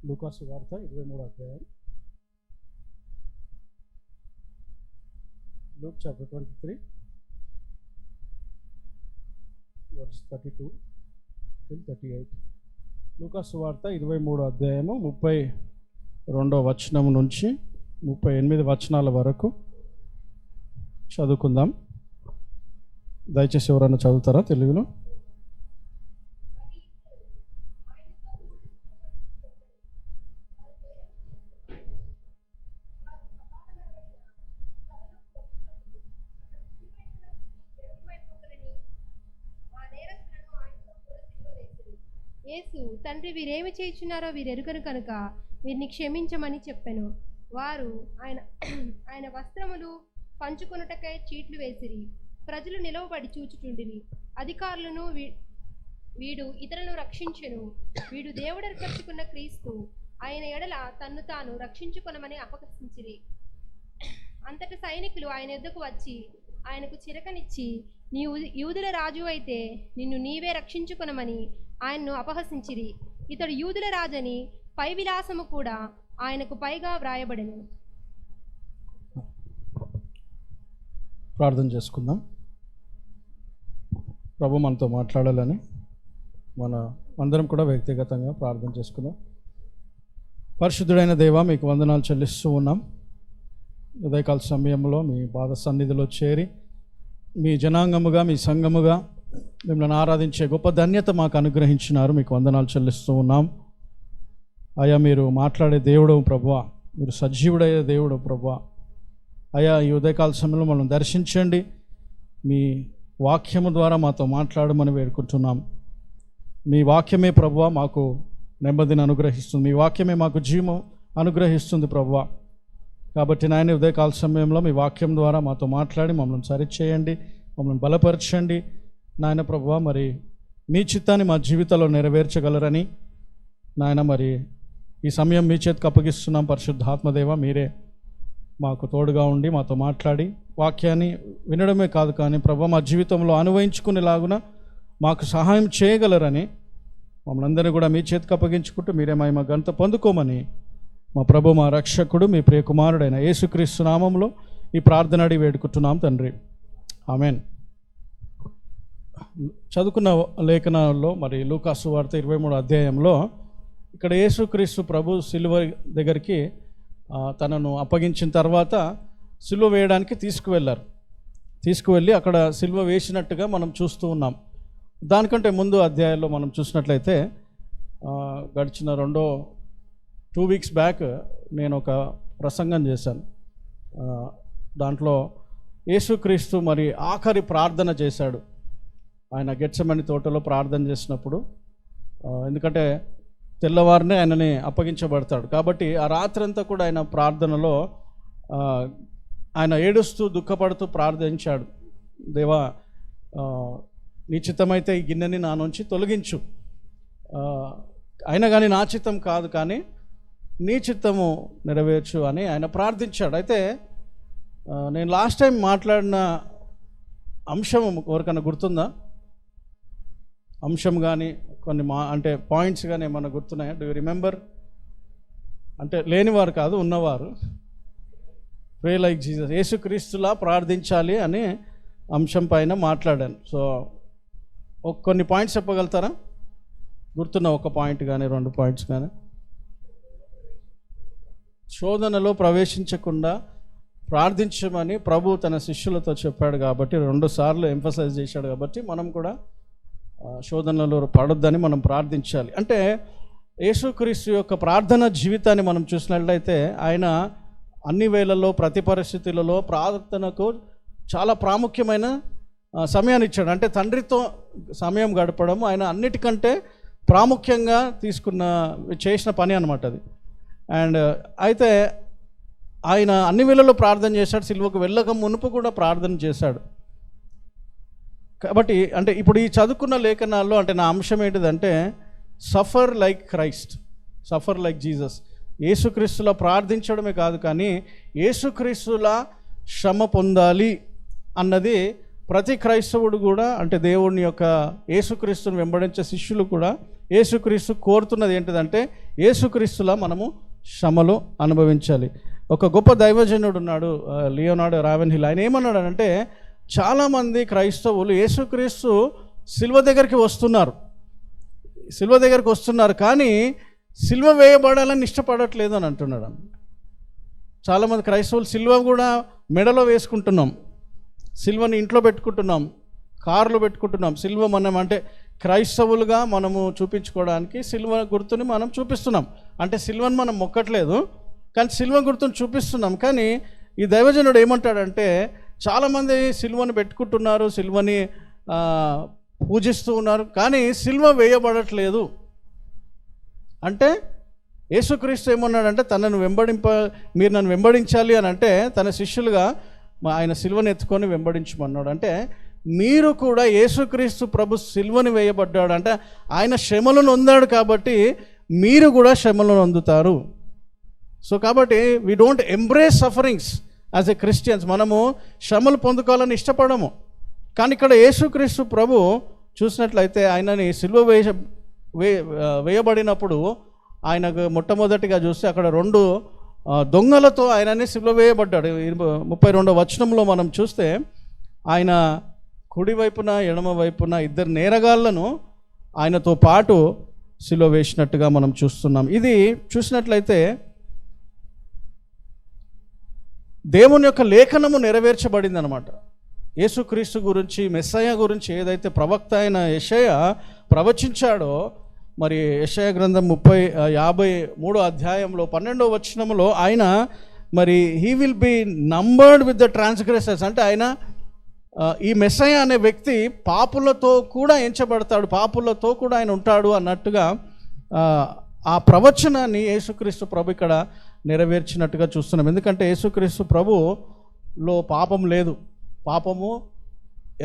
లూకా సువార్త 23వ అధ్యాయం. Luke chapter 23 verse 32 till 38. లూకా సువార్త 23వ అధ్యాయము 32వ వచనం నుంచి 38 వచనాల వరకు చదువుకుందాం. దయచేసి ఎవరైనా చదువుతారా తెలుగులో? యేసు, తండ్రి, వీరేమి చేయుచున్నారో వీరెరుగరు కనుక వీరిని క్షమించమని చెప్పెను. వారు ఆయన వస్త్రములు పంచుకొనుటకై చీట్లు వేసిరి. ప్రజలు నిలవబడి చూచుచుండిరి. అధికారులను వీడు ఇతరులను రక్షించెను, వీడు దేవుడర్పరచుకున్న క్రీస్తు, ఆయన ఎడల తన్ను తాను రక్షించుకొనమని అపహసించిరి. అంతట సైనికులు ఆయన యొద్దకు వచ్చి ఆయనకు చిరకనిచ్చి, నీవు యూదుల రాజు అయితే నిన్ను నీవే రక్షించుకొనమని ఆయన్ను అపహసించిరి. ఇతడు యూదుల రాజని పై విలాసము కూడా ఆయనకు పైగా వ్రాయబడెను. ప్రార్థన చేసుకుందాం. ప్రభు మనతో మాట్లాడాలని అందరం కూడా వ్యక్తిగతంగా ప్రార్థన చేసుకుందాం. పరిశుద్ధుడైన దేవా, మీకు వందనాలు చెల్లిస్తూ ఉన్నాం. ఉదయకాల సమయంలో మీ పాద సన్నిధిలో చేరి మీ జనాంగముగా, మీ సంఘముగా మిమ్మల్ని ఆరాధించే గొప్ప ధన్యత మాకు అనుగ్రహించినారు. మీకు వందనాలు చెల్లిస్తూ ఉన్నాం. అయ్యా, మీరు మాట్లాడే దేవుడు ప్రభువా, మీరు సజీవుడయ్యే దేవుడు ప్రభువా. అయ్యా, ఈ ఉదయకాల సమయంలో మనం దర్శించండి. మీ వాక్యము ద్వారా మాతో మాట్లాడమని వేడుకుంటున్నాం. మీ వాక్యమే ప్రభువా మాకు నెమ్మదిని అనుగ్రహిస్తుంది. మీ వాక్యమే మాకు జీవం అనుగ్రహిస్తుంది ప్రభువా. కాబట్టి నాయన, ఉదయకాల సమయంలో మీ వాక్యం ద్వారా మాతో మాట్లాడి మమ్మల్ని సరిచేయండి, మమ్మల్ని బలపరచండి నాయన ప్రభువా. మరి మీ చిత్తాన్ని మా జీవితంలో నెరవేర్చగలరని నాయన, మరి ఈ సమయం మీ చేతికి అప్పగిస్తున్నాం. పరిశుద్ధాత్మదేవ, మీరే మాకు తోడుగా ఉండి మాతో మాట్లాడి వాక్యాన్ని వినడమే కాదు కానీ ప్రభువా, మా జీవితంలో అనుభవించుకునేలాగున మాకు సహాయం చేయగలరని మమ్మల్ని అందరినీ కూడా మీ చేతికి అప్పగించుకుంటూ మీరే మా ఘనత పొందుకోమని మా ప్రభు, మా రక్షకుడు, మీ ప్రియకుమారుడైన యేసుక్రీస్తు నామంలో ఈ ప్రార్థన అడిగి వేడుకుంటున్నాం తండ్రి, ఆమెన్. చదువుకున్న లేఖనాల్లో మరి లూకా సువార్త 23వ అధ్యాయంలో ఇక్కడ యేసుక్రీస్తు ప్రభు సిలువ దగ్గరికి తనను అప్పగించిన తర్వాత సిలువ వేయడానికి తీసుకువెళ్ళి అక్కడ సిలువ వేసినట్టుగా మనం చూస్తూ ఉన్నాం. దానికంటే ముందు అధ్యాయంలో మనం చూసినట్లయితే గడిచిన 2 వీక్స్ బ్యాక్ నేను ఒక ప్రసంగం చేశాను. దాంట్లో యేసుక్రీస్తు మరి ఆఖరి ప్రార్థన చేశాడు. ఆయన గెత్సెమని తోటలో ప్రార్థన చేసినప్పుడు, ఎందుకంటే తెల్లవారినే ఆయనని అప్పగించబడతాడు కాబట్టి ఆ రాత్రంతా కూడా ఆయన ప్రార్థనలో ఆయన ఏడుస్తూ దుఃఖపడుతూ ప్రార్థించాడు. దేవా, నీ చిత్తమైతే ఈ గిన్నెని నా నుంచి తొలగించు, అయినా కానీ నా చిత్తం కాదు కానీ నీ చిత్తము నెరవేర్చు అని ఆయన ప్రార్థించాడు. అయితే నేను లాస్ట్ టైం మాట్లాడిన అంశం ఎవరికైనా గుర్తుందా? అంశం కానీ కొన్ని అంటే పాయింట్స్ కానీ ఏమన్నా గుర్తున్నాయా? Do you remember? అంటే లేనివారు కాదు, ఉన్నవారు. ప్రే లైక్ జీసస్, యేసుక్రీస్తులా ప్రార్థించాలి అనే అంశం పైన మాట్లాడాను. సో కొన్ని పాయింట్స్ చెప్పగలుగుతారా? గుర్తున్న ఒక పాయింట్ కానీ 2 పాయింట్స్ కానీ. శోధనలో ప్రవేశించకుండా ప్రార్థించమని ప్రభు తన శిష్యులతో చెప్పాడు కాబట్టి 2 సార్లు ఎంఫసైజ్ చేశాడు. కాబట్టి మనం కూడా శోధనలో పడొద్దని మనం ప్రార్థించాలి. అంటే యేసుక్రీస్తు యొక్క ప్రార్థన జీవితాన్ని మనం చూసినట్లయితే ఆయన అన్ని వేళల్లో, ప్రతి పరిస్థితులలో ప్రార్థనకు చాలా ప్రాముఖ్యమైన సమయాన్ని ఇచ్చాడు. అంటే తండ్రితో సమయం గడపడం ఆయన అన్నిటికంటే ప్రాముఖ్యంగా చేసిన పని అన్నమాట అది. అండ్ అయితే ఆయన అన్ని వేళల్లో ప్రార్థన చేశాడు. సిలువకు వెళ్ళక మునుపు కూడా ప్రార్థన చేశాడు. కాబట్టి అంటే ఇప్పుడు ఈ చదువుకున్న లేఖనాల్లో అంటే నా అంశం ఏంటిదంటే suffer like Christ, suffer like Jesus. యేసుక్రీస్తులా ప్రార్థించడమే కాదు కానీ యేసుక్రీస్తులా శ్రమ పొందాలి అన్నది ప్రతి క్రైస్తవుడు కూడా, అంటే దేవుని యొక్క యేసుక్రీస్తుని వెంబడించే శిష్యులు కూడా యేసుక్రీస్తు కోరుతున్నది ఏంటిదంటే యేసుక్రీస్తులా మనము శ్రమలు అనుభవించాలి. ఒక గొప్ప దైవజనుడు ఉన్నాడు, లియోనార్డో రావెన్హిల్. ఆయన ఏమన్నాడంటే చాలామంది క్రైస్తవులు యేసుక్రీస్తు సిలువ దగ్గరికి వస్తున్నారు కానీ సిలువ వేయబడాలని ఇష్టపడట్లేదు అని అంటున్నాడు. చాలామంది క్రైస్తవులు సిలువ కూడా మెడలో వేసుకుంటున్నాం, సిలువని ఇంట్లో పెట్టుకుంటున్నాం, కారులో పెట్టుకుంటున్నాం. సిలువ మనం అంటే క్రైస్తవులుగా మనము చూపించుకోవడానికి సిలువ గుర్తుని మనం చూపిస్తున్నాం. అంటే సిలువని మనం మొక్కట్లేదు కానీ సిలువ గుర్తుని చూపిస్తున్నాం. కానీ ఈ దైవజనుడు ఏమంటాడంటే చాలామంది సిలువని పెట్టుకుంటున్నారు, సిలువని పూజిస్తూ ఉన్నారు కానీ సిలువ వేయబడట్లేదు. అంటే యేసుక్రీస్తు ఏమన్నాడంటే మీరు నన్ను వెంబడించాలి అని అంటే తన శిష్యులుగా ఆయన సిలువను ఎత్తుకొని వెంబడించమన్నాడు. అంటే మీరు కూడా యేసుక్రీస్తు ప్రభు సిలువని వేయబడ్డాడు అంటే ఆయన శ్రమలను పొందాడు కాబట్టి మీరు కూడా శ్రమలను పొందుతారు. సో కాబట్టి we don't embrace sufferings as a Christians. మనము శ్రమలు పొందుకోవాలని ఇష్టపడము. కానీ ఇక్కడ యేసుక్రీస్తు ప్రభు చూసినట్లయితే ఆయనని సిలువ వేయబడినప్పుడు ఆయనకు మొట్టమొదటిగా చూస్తే అక్కడ 2 దొంగలతో ఆయనని సిలువ వేయబడ్డాడు. 32వ వచనంలో మనం చూస్తే ఆయన కుడి వైపున ఎడమ వైపున 2 నేరగాళ్లను ఆయనతో పాటు సిలువ వేసినట్టుగా మనం చూస్తున్నాం. ఇది చూసినట్లయితే దేవుని యొక్క లేఖనము నెరవేర్చబడింది అనమాట. యేసుక్రీస్తు గురించి, మెస్సయ్య గురించి ఏదైతే ప్రవక్త అయిన యెషయా ప్రవచించాడో, మరి యెషయా గ్రంథం 53వ అధ్యాయంలో 12వ వచనంలో ఆయన మరి he will be numbered with the transgressors అంటే ఆయన ఈ మెస్సయ్య అనే వ్యక్తి పాపులతో కూడా ఎంచబడతాడు, పాపులతో కూడా ఆయన ఉంటాడు అన్నట్టుగా ఆ ప్రవచనాన్ని యేసుక్రీస్తు ప్రభు ఇక్కడ నెరవేర్చినట్టుగా చూస్తున్నాం. ఎందుకంటే యేసుక్రీస్తు ప్రభులో పాపం లేదు, పాపము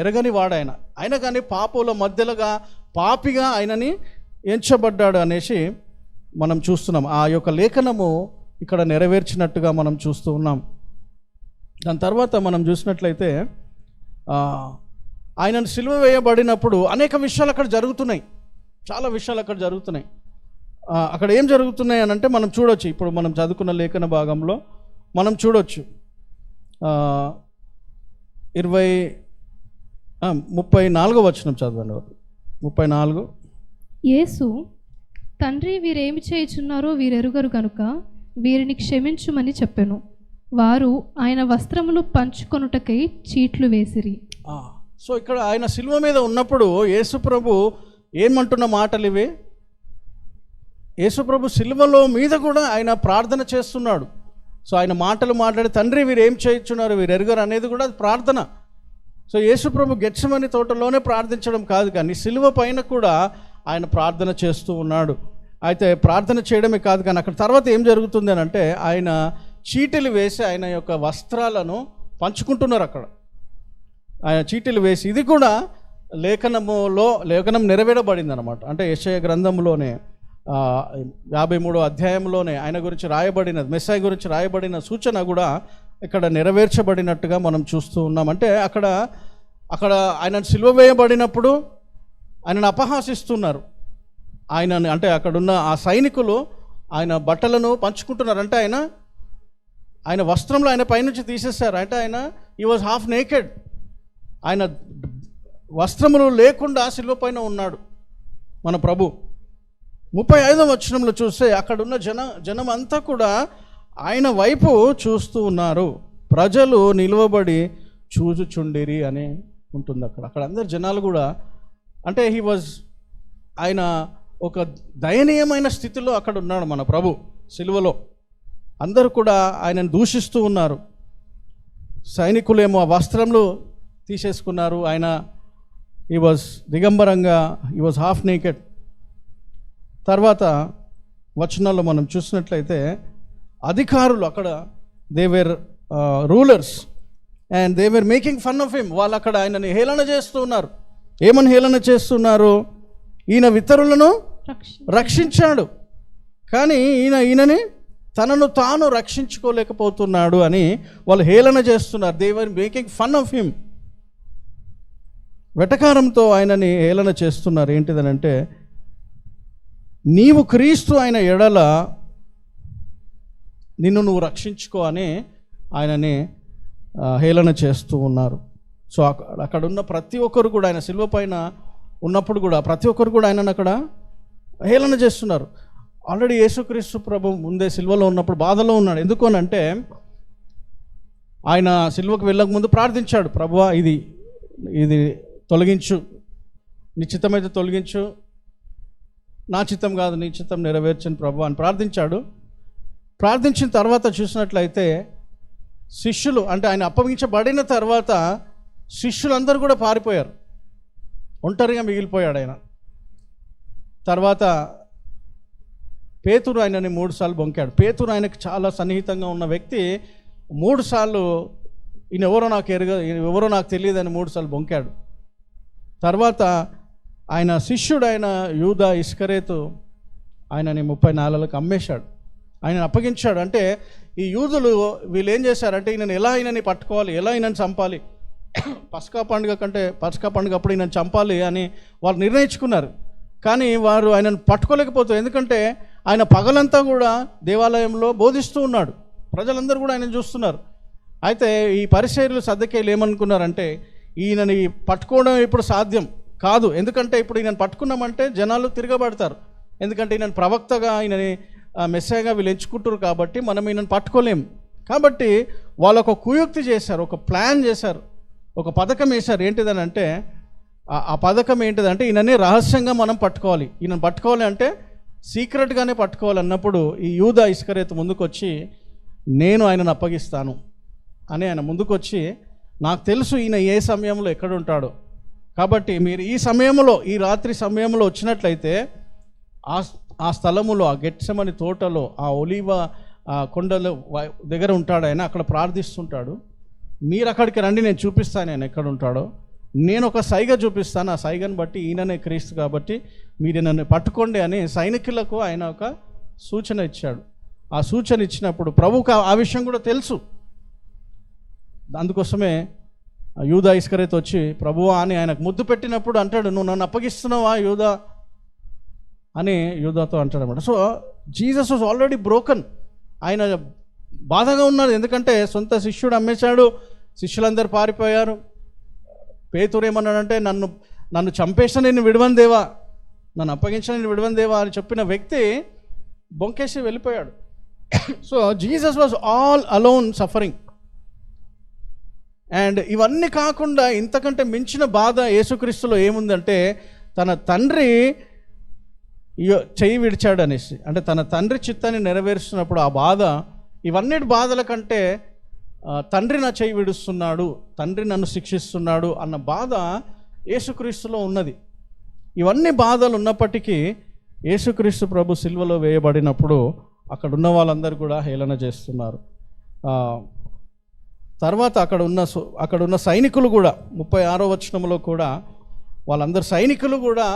ఎరగని వాడాయన, అయినా కానీ పాపుల మధ్యలోగా పాపిగా ఆయనని ఎంచబడ్డాడు అనేసి మనం చూస్తున్నాం. ఆ యొక్క లేఖనము ఇక్కడ నెరవేర్చినట్టుగా మనం చూస్తూ ఉన్నాం. దాని తర్వాత మనం చూసినట్లయితే ఆయనను సిలువ వేయబడినప్పుడు అనేక విషయాలు అక్కడ జరుగుతున్నాయి, చాలా విషయాలు అక్కడ జరుగుతున్నాయి. అక్కడ ఏం జరుగుతున్నాయి అని అంటే మనం చూడొచ్చు. ఇప్పుడు మనం చదువుకున్న లేఖన భాగంలో మనం చూడొచ్చు. 34వ వచనం చదవండి. 34. యేసు, తండ్రి వీరేమి చేయుచున్నారో వీరెరుగరు కనుక వీరిని క్షమించుమని చెప్పెను. వారు ఆయన వస్త్రములు పంచుకొనుటకై చీట్లు వేసిరి. సో ఇక్కడ ఆయన సిలువ మీద ఉన్నప్పుడు యేసు ప్రభు ఏమంటున్న మాటలు ఇవే. యేసు ప్రభు సిలువలో మీద కూడా ఆయన ప్రార్థన చేస్తున్నాడు. సో ఆయన మాటలు మాట్లాడి తండ్రి వీరు ఏం చేయించున్నారు వీరు ఎరుగరు అనేది కూడా అది ప్రార్థన. సో యేసు ప్రభు గెత్సెమనీ తోటలోనే ప్రార్థించడం కాదు కానీ సిలువ పైన కూడా ఆయన ప్రార్థన చేస్తూ ఉన్నాడు. అయితే ప్రార్థన చేయడమే కాదు కానీ అక్కడ తర్వాత ఏం జరుగుతుంది అని అంటే ఆయన చీటీలు వేసి ఆయన యొక్క వస్త్రాలను పంచుకుంటున్నారు. అక్కడ ఆయన చీటీలు వేసి, ఇది కూడా లేఖనం నెరవేరబడింది అనమాట. అంటే యెషయా గ్రంథంలోనే 53వ అధ్యాయంలోనే ఆయన గురించి రాయబడిన, మెస్సయ్య గురించి రాయబడిన సూచన కూడా ఇక్కడ నెరవేర్చబడినట్టుగా మనం చూస్తూ ఉన్నాం. అంటే అక్కడ ఆయన సిలువ వేయబడినప్పుడు ఆయనను అపహాసిస్తున్నారు. ఆయనని అంటే అక్కడున్న ఆ సైనికులు ఆయన బట్టలను పంచుకుంటున్నారు. అంటే ఆయన వస్త్రంలో ఆయన పైనుంచి తీసేశారు. అంటే హీ వాజ్ హాఫ్ నేకెడ్. ఆయన వస్త్రములు లేకుండా సిలువ పైన ఉన్నాడు మన ప్రభు. 35వ వచనంలో చూస్తే అక్కడున్న జనం అంతా కూడా ఆయన వైపు చూస్తూ ఉన్నారు. ప్రజలు నిలువబడి చూచుచుండిరి అని ఉంటుంది అక్కడ అందరు జనాలు కూడా. అంటే ఆయన ఒక దయనీయమైన స్థితిలో అక్కడ ఉన్నాడు మన ప్రభు సిలువలో. అందరూ కూడా ఆయనను దూషిస్తూ ఉన్నారు. సైనికులేమో ఆ వస్త్రములు తీసేసుకున్నారు. ఆయన హీ వాజ్ దిగంబరంగా, హీ వాజ్ హాఫ్ నేకెడ్. తర్వాత వచనాల్లో మనం చూసినట్లయితే అధికారులు అక్కడ they were rulers and they were making fun of him. వాళ్ళు అక్కడ ఆయనని హేళన చేస్తూ ఉన్నారు. ఏమని హేళన చేస్తున్నారు? ఈయన ఇతరులను రక్షించాడు కానీ ఈయనని తనను తాను రక్షించుకోలేకపోతున్నాడు అని వాళ్ళు హేళన చేస్తున్నారు. They were making fun of him. వెటకారంతో ఆయనని హేళన చేస్తున్నారు. ఏంటిదనంటే నీవు క్రీస్తు అయిన ఎడల నిన్ను నువ్వు రక్షించుకో అని ఆయనని హేళన చేస్తూ ఉన్నారు. సో అక్కడ ఉన్న ప్రతి ఒక్కరు కూడా, ఆయన సిలువ పైన ఉన్నప్పుడు కూడా ప్రతి ఒక్కరు కూడా ఆయనను అక్కడ హేళన చేస్తున్నారు. ఆల్రెడీ యేసుక్రీస్తు ప్రభు ముందే సిలువలో ఉన్నప్పుడు బాధలో ఉన్నాడు. ఎందుకు అని అంటే ఆయన సిలువకు వెళ్ళక ముందు ప్రార్థించాడు, ప్రభువా ఇది తొలగించు, నీ చిత్తమైతే తొలగించు, నా చిత్తం కాదు నీ చిత్తం నెరవేర్చని ప్రభు అని ప్రార్థించాడు. ప్రార్థించిన తర్వాత చూసినట్లయితే శిష్యులు, అంటే ఆయన అప్పగించబడిన తర్వాత శిష్యులందరూ కూడా పారిపోయారు, ఒంటరిగా మిగిలిపోయాడు ఆయన. తర్వాత పేతురు ఆయనని 3 సార్లు బొంకాడు. పేతురు ఆయనకు చాలా సన్నిహితంగా ఉన్న వ్యక్తి 3 సార్లు ఈయన ఎవరో నాకు తెలియదని 3 సార్లు బొంకాడు. తర్వాత ఆయన శిష్యుడు అయిన యూదా ఇస్కరేతు ఆయనని 30 నాళ్ళకు అమ్మేశాడు, ఆయన అప్పగించాడు. అంటే ఈ యూదులు వీళ్ళు ఏం చేశారంటే ఈయనని పట్టుకోవాలి, ఎలా ఈయనని చంపాలి, పస్కా పండుగ అప్పుడు ఈయనని చంపాలి అని వాళ్ళు నిర్ణయించుకున్నారు. కానీ వారు ఆయనను పట్టుకోలేకపోతారు, ఎందుకంటే ఆయన పగలంతా కూడా దేవాలయంలో బోధిస్తూ ఉన్నాడు, ప్రజలందరూ కూడా ఆయన చూస్తున్నారు. అయితే ఈ పరిసయ్యులు సద్దకేయులు ఏమనుకున్నారంటే ఈయనని పట్టుకోవడం ఇప్పుడు సాధ్యం కాదు, ఎందుకంటే ఇప్పుడు ఈయనను పట్టుకున్నామంటే జనాలు తిరగబడతారు, ఎందుకంటే ఈయన ప్రవక్తగా, ఈయనని మెస్సయ్యగా వీళ్ళు ఎంచుకుంటారు, కాబట్టి మనం ఈయనను పట్టుకోలేం. కాబట్టి వాళ్ళు ఒక కుయుక్తి చేశారు, ఒక ప్లాన్ చేశారు, ఒక పథకం వేశారు. ఏంటిదని అంటే ఆ పథకం ఏంటిదంటే ఈయనని రహస్యంగా మనం పట్టుకోవాలి. ఈయనను పట్టుకోవాలి అంటే సీక్రెట్గానే పట్టుకోవాలి అన్నప్పుడు ఈ యూదా ఇస్కరేతు ముందుకొచ్చి నేను ఆయనను అప్పగిస్తాను అని ఆయన ముందుకొచ్చి, నాకు తెలుసు ఈయన ఏ సమయంలో ఎక్కడ ఉంటాడో, కాబట్టి మీరు ఈ రాత్రి సమయంలో వచ్చినట్లయితే ఆ స్థలములో, ఆ గెత్సెమని తోటలో, ఆ ఒలీవ కొండల దగ్గర ఉంటాడు ఆయన, అక్కడ ప్రార్థిస్తుంటాడు. మీరు అక్కడికి రండి, నేను చూపిస్తాను ఆయన ఎక్కడ ఉంటాడో. నేను ఒక సైగ చూపిస్తాను, ఆ సైగను బట్టి ఈయననే క్రీస్తు కాబట్టి మీరు నన్ను పట్టుకోండి అని సైనికులకు ఆయన ఒక సూచన ఇచ్చాడు. ఆ సూచన ఇచ్చినప్పుడు ప్రభువుకు ఆ విషయం కూడా తెలుసు. అందుకోసమే యూదా ఇస్కరేతు వచ్చి ప్రభువా అని ఆయనకు ముద్దు పెట్టినప్పుడు అంటాడు, నువ్వు నన్ను అప్పగిస్తున్నావా యూదా అని యూదాతో అంటాడు అన్నమాట. So Jesus was already broken, ఆయన బాధగా ఉన్నారు, ఎందుకంటే సొంత శిష్యుడు అమ్మేశాడు, శిష్యులందరూ పారిపోయారు. పేతురు ఏమన్నాడంటే నన్ను చంపేసిన నేను విడవని దేవా, నన్ను అప్పగించిన నేను విడవని దేవా అని చెప్పిన వ్యక్తి బొంకేసి వెళ్ళిపోయాడు. So Jesus was all alone suffering. And ఇవన్నీ కాకుండా ఇంతకంటే మించిన బాధ యేసుక్రీస్తులో ఏముందంటే తన తండ్రి చెయ్యి విడిచాడు అనేసి, అంటే తన తండ్రి చిత్తాన్ని నెరవేరుస్తున్నప్పుడు ఆ బాధ, ఇవన్నిటి బాధల కంటే తండ్రి నా చెయ్యి విడుస్తున్నాడు, తండ్రి నన్ను శిక్షిస్తున్నాడు అన్న బాధ యేసుక్రీస్తులో ఉన్నది. ఇవన్నీ బాధలు ఉన్నప్పటికీ యేసుక్రీస్తు ప్రభు సిలువలో వేయబడినప్పుడు అక్కడ ఉన్న వాళ్ళందరూ కూడా హేళన చేస్తున్నారు. తర్వాత అక్కడ ఉన్న సైనికులు కూడా 36వ వచనంలో కూడా వాళ్ళందరు సైనికులు కూడా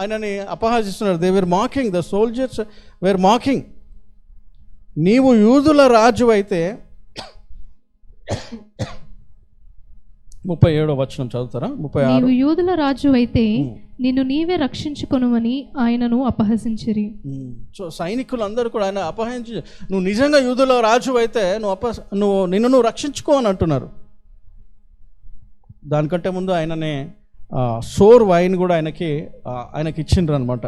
ఆయనని అపహాసిస్తున్నారు. They were mocking, the soldiers were mocking. నీవు యూదుల రాజు అయితే 37వ వచనం చదువుతారా? 36. నీవు యూదుల రాజు అయితే నిన్ను నీవే రక్షించుకొనుమని ఆయనను అపహసించిరి. సో సైనికులు అందరూ కూడా ఆయన అపహసించి, నువ్వు నిజంగా యూదుల రాజు అయితే నిన్ను రక్షించుకో అని అంటున్నారు. దానికంటే ముందు ఆయననే సోర్ వైన్ కూడా ఆయనకి ఇచ్చిండ్రు అనమాట.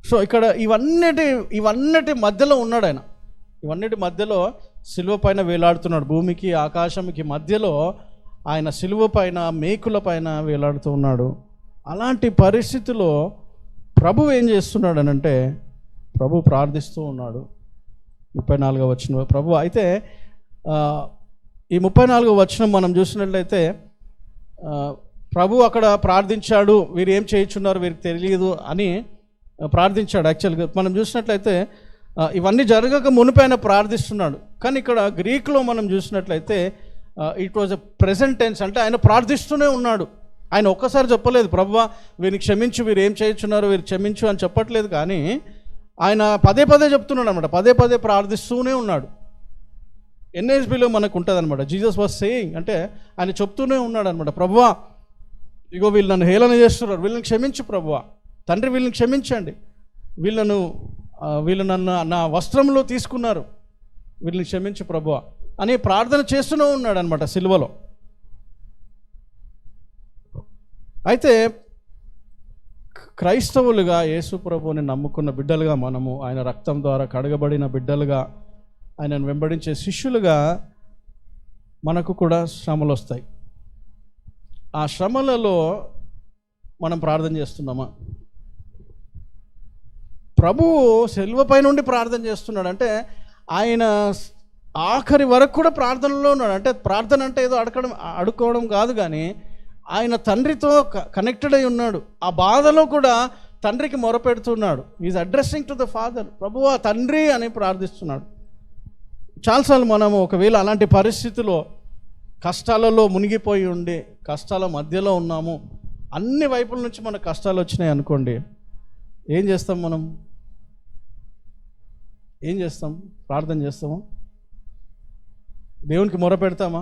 సో ఇక్కడ ఇవన్నిటి మధ్యలో ఉన్నాడు ఆయన, ఇవన్నిటి మధ్యలో సిలువ పైన వేలాడుతున్నాడు. భూమికి ఆకాశంకి మధ్యలో ఆయన సిలువ పైన మేకుల పైన వేలాడుతూ ఉన్నాడు. అలాంటి పరిస్థితిలో ప్రభు ఏం చేస్తున్నాడు అనంటే ప్రభు ప్రార్థిస్తూ ఉన్నాడు. 34వ వచనం ప్రభు అయితే ఈ 34వ వచనం మనం చూసినట్లయితే ప్రభు అక్కడ ప్రార్థించాడు, వీరు ఏం చేయించున్నారు వీరికి తెలియదు అని ప్రార్థించాడు. యాక్చువల్గా మనం చూసినట్లయితే ఇవన్నీ జరగక మునిపి ఆయన ప్రార్థిస్తున్నాడు. కానీ ఇక్కడ గ్రీక్లో మనం చూసినట్లయితే it was a present tense, అంటే ఆయన ప్రార్థిస్తూనే ఉన్నాడు. ఆయన ఒక్కసారి చెప్పలేదు ప్రభువా వీరిని క్షమించు, వీరు ఏం చేయించున్నారు వీరు క్షమించు అని చెప్పట్లేదు, కానీ ఆయన పదే చెప్తున్నాడు అనమాట, పదే ప్రార్థిస్తూనే ఉన్నాడు. ఎన్ఎస్బిలో మనకు ఉంటుంది అనమాట, జీసస్ వాజ్ సేయింగ్, అంటే ఆయన చెప్తూనే ఉన్నాడు అనమాట, ప్రభువా ఇగో వీళ్ళు నన్ను హేళన చేస్తున్నారు, వీళ్ళని క్షమించు ప్రభువా, తండ్రి వీళ్ళని క్షమించండి. వీళ్ళు నన్ను నా వస్త్రంలో తీసుకున్నారు, వీళ్ళని క్షమించు ప్రభువా అని ప్రార్థన చేస్తూనే ఉన్నాడు అనమాట సిలువలో. అయితే క్రైస్తవులుగా యేసు ప్రభువుని నమ్ముకున్న బిడ్డలుగా, మనము ఆయన రక్తం ద్వారా కడగబడిన బిడ్డలుగా, ఆయనను వెంబడించే శిష్యులుగా మనకు కూడా శ్రమలు వస్తాయి. ఆ శ్రమలలో మనం ప్రార్థన చేస్తున్నామా? ప్రభువు శిలువపై నుండి ప్రార్థన చేస్తున్నాడు అంటే ఆయన ఆఖరి వరకు కూడా ప్రార్థనలో ఉన్నాడు. అంటే ప్రార్థన అంటే ఏదో అడుక్కోవడం కాదు, కానీ ఆయన తండ్రితో కనెక్టెడ్ అయి ఉన్నాడు. ఆ బాధలో కూడా తండ్రికి మొరపెడుతున్నాడు. Is addressing to the father. ప్రభువా తండ్రి అని ప్రార్థిస్తున్నాడు. చాలాసార్లు మనము ఒకవేళ అలాంటి పరిస్థితిలో కష్టాలలో మునిగిపోయి ఉండి కష్టాల మధ్యలో ఉన్నాము, అన్ని వైపుల నుంచి మనకు కష్టాలు వచ్చినాయి అనుకోండి, ఏం చేస్తాం? మనం ఏం చేస్తాం? ప్రార్థన చేస్తామా? దేవునికి మొరపెడతామా?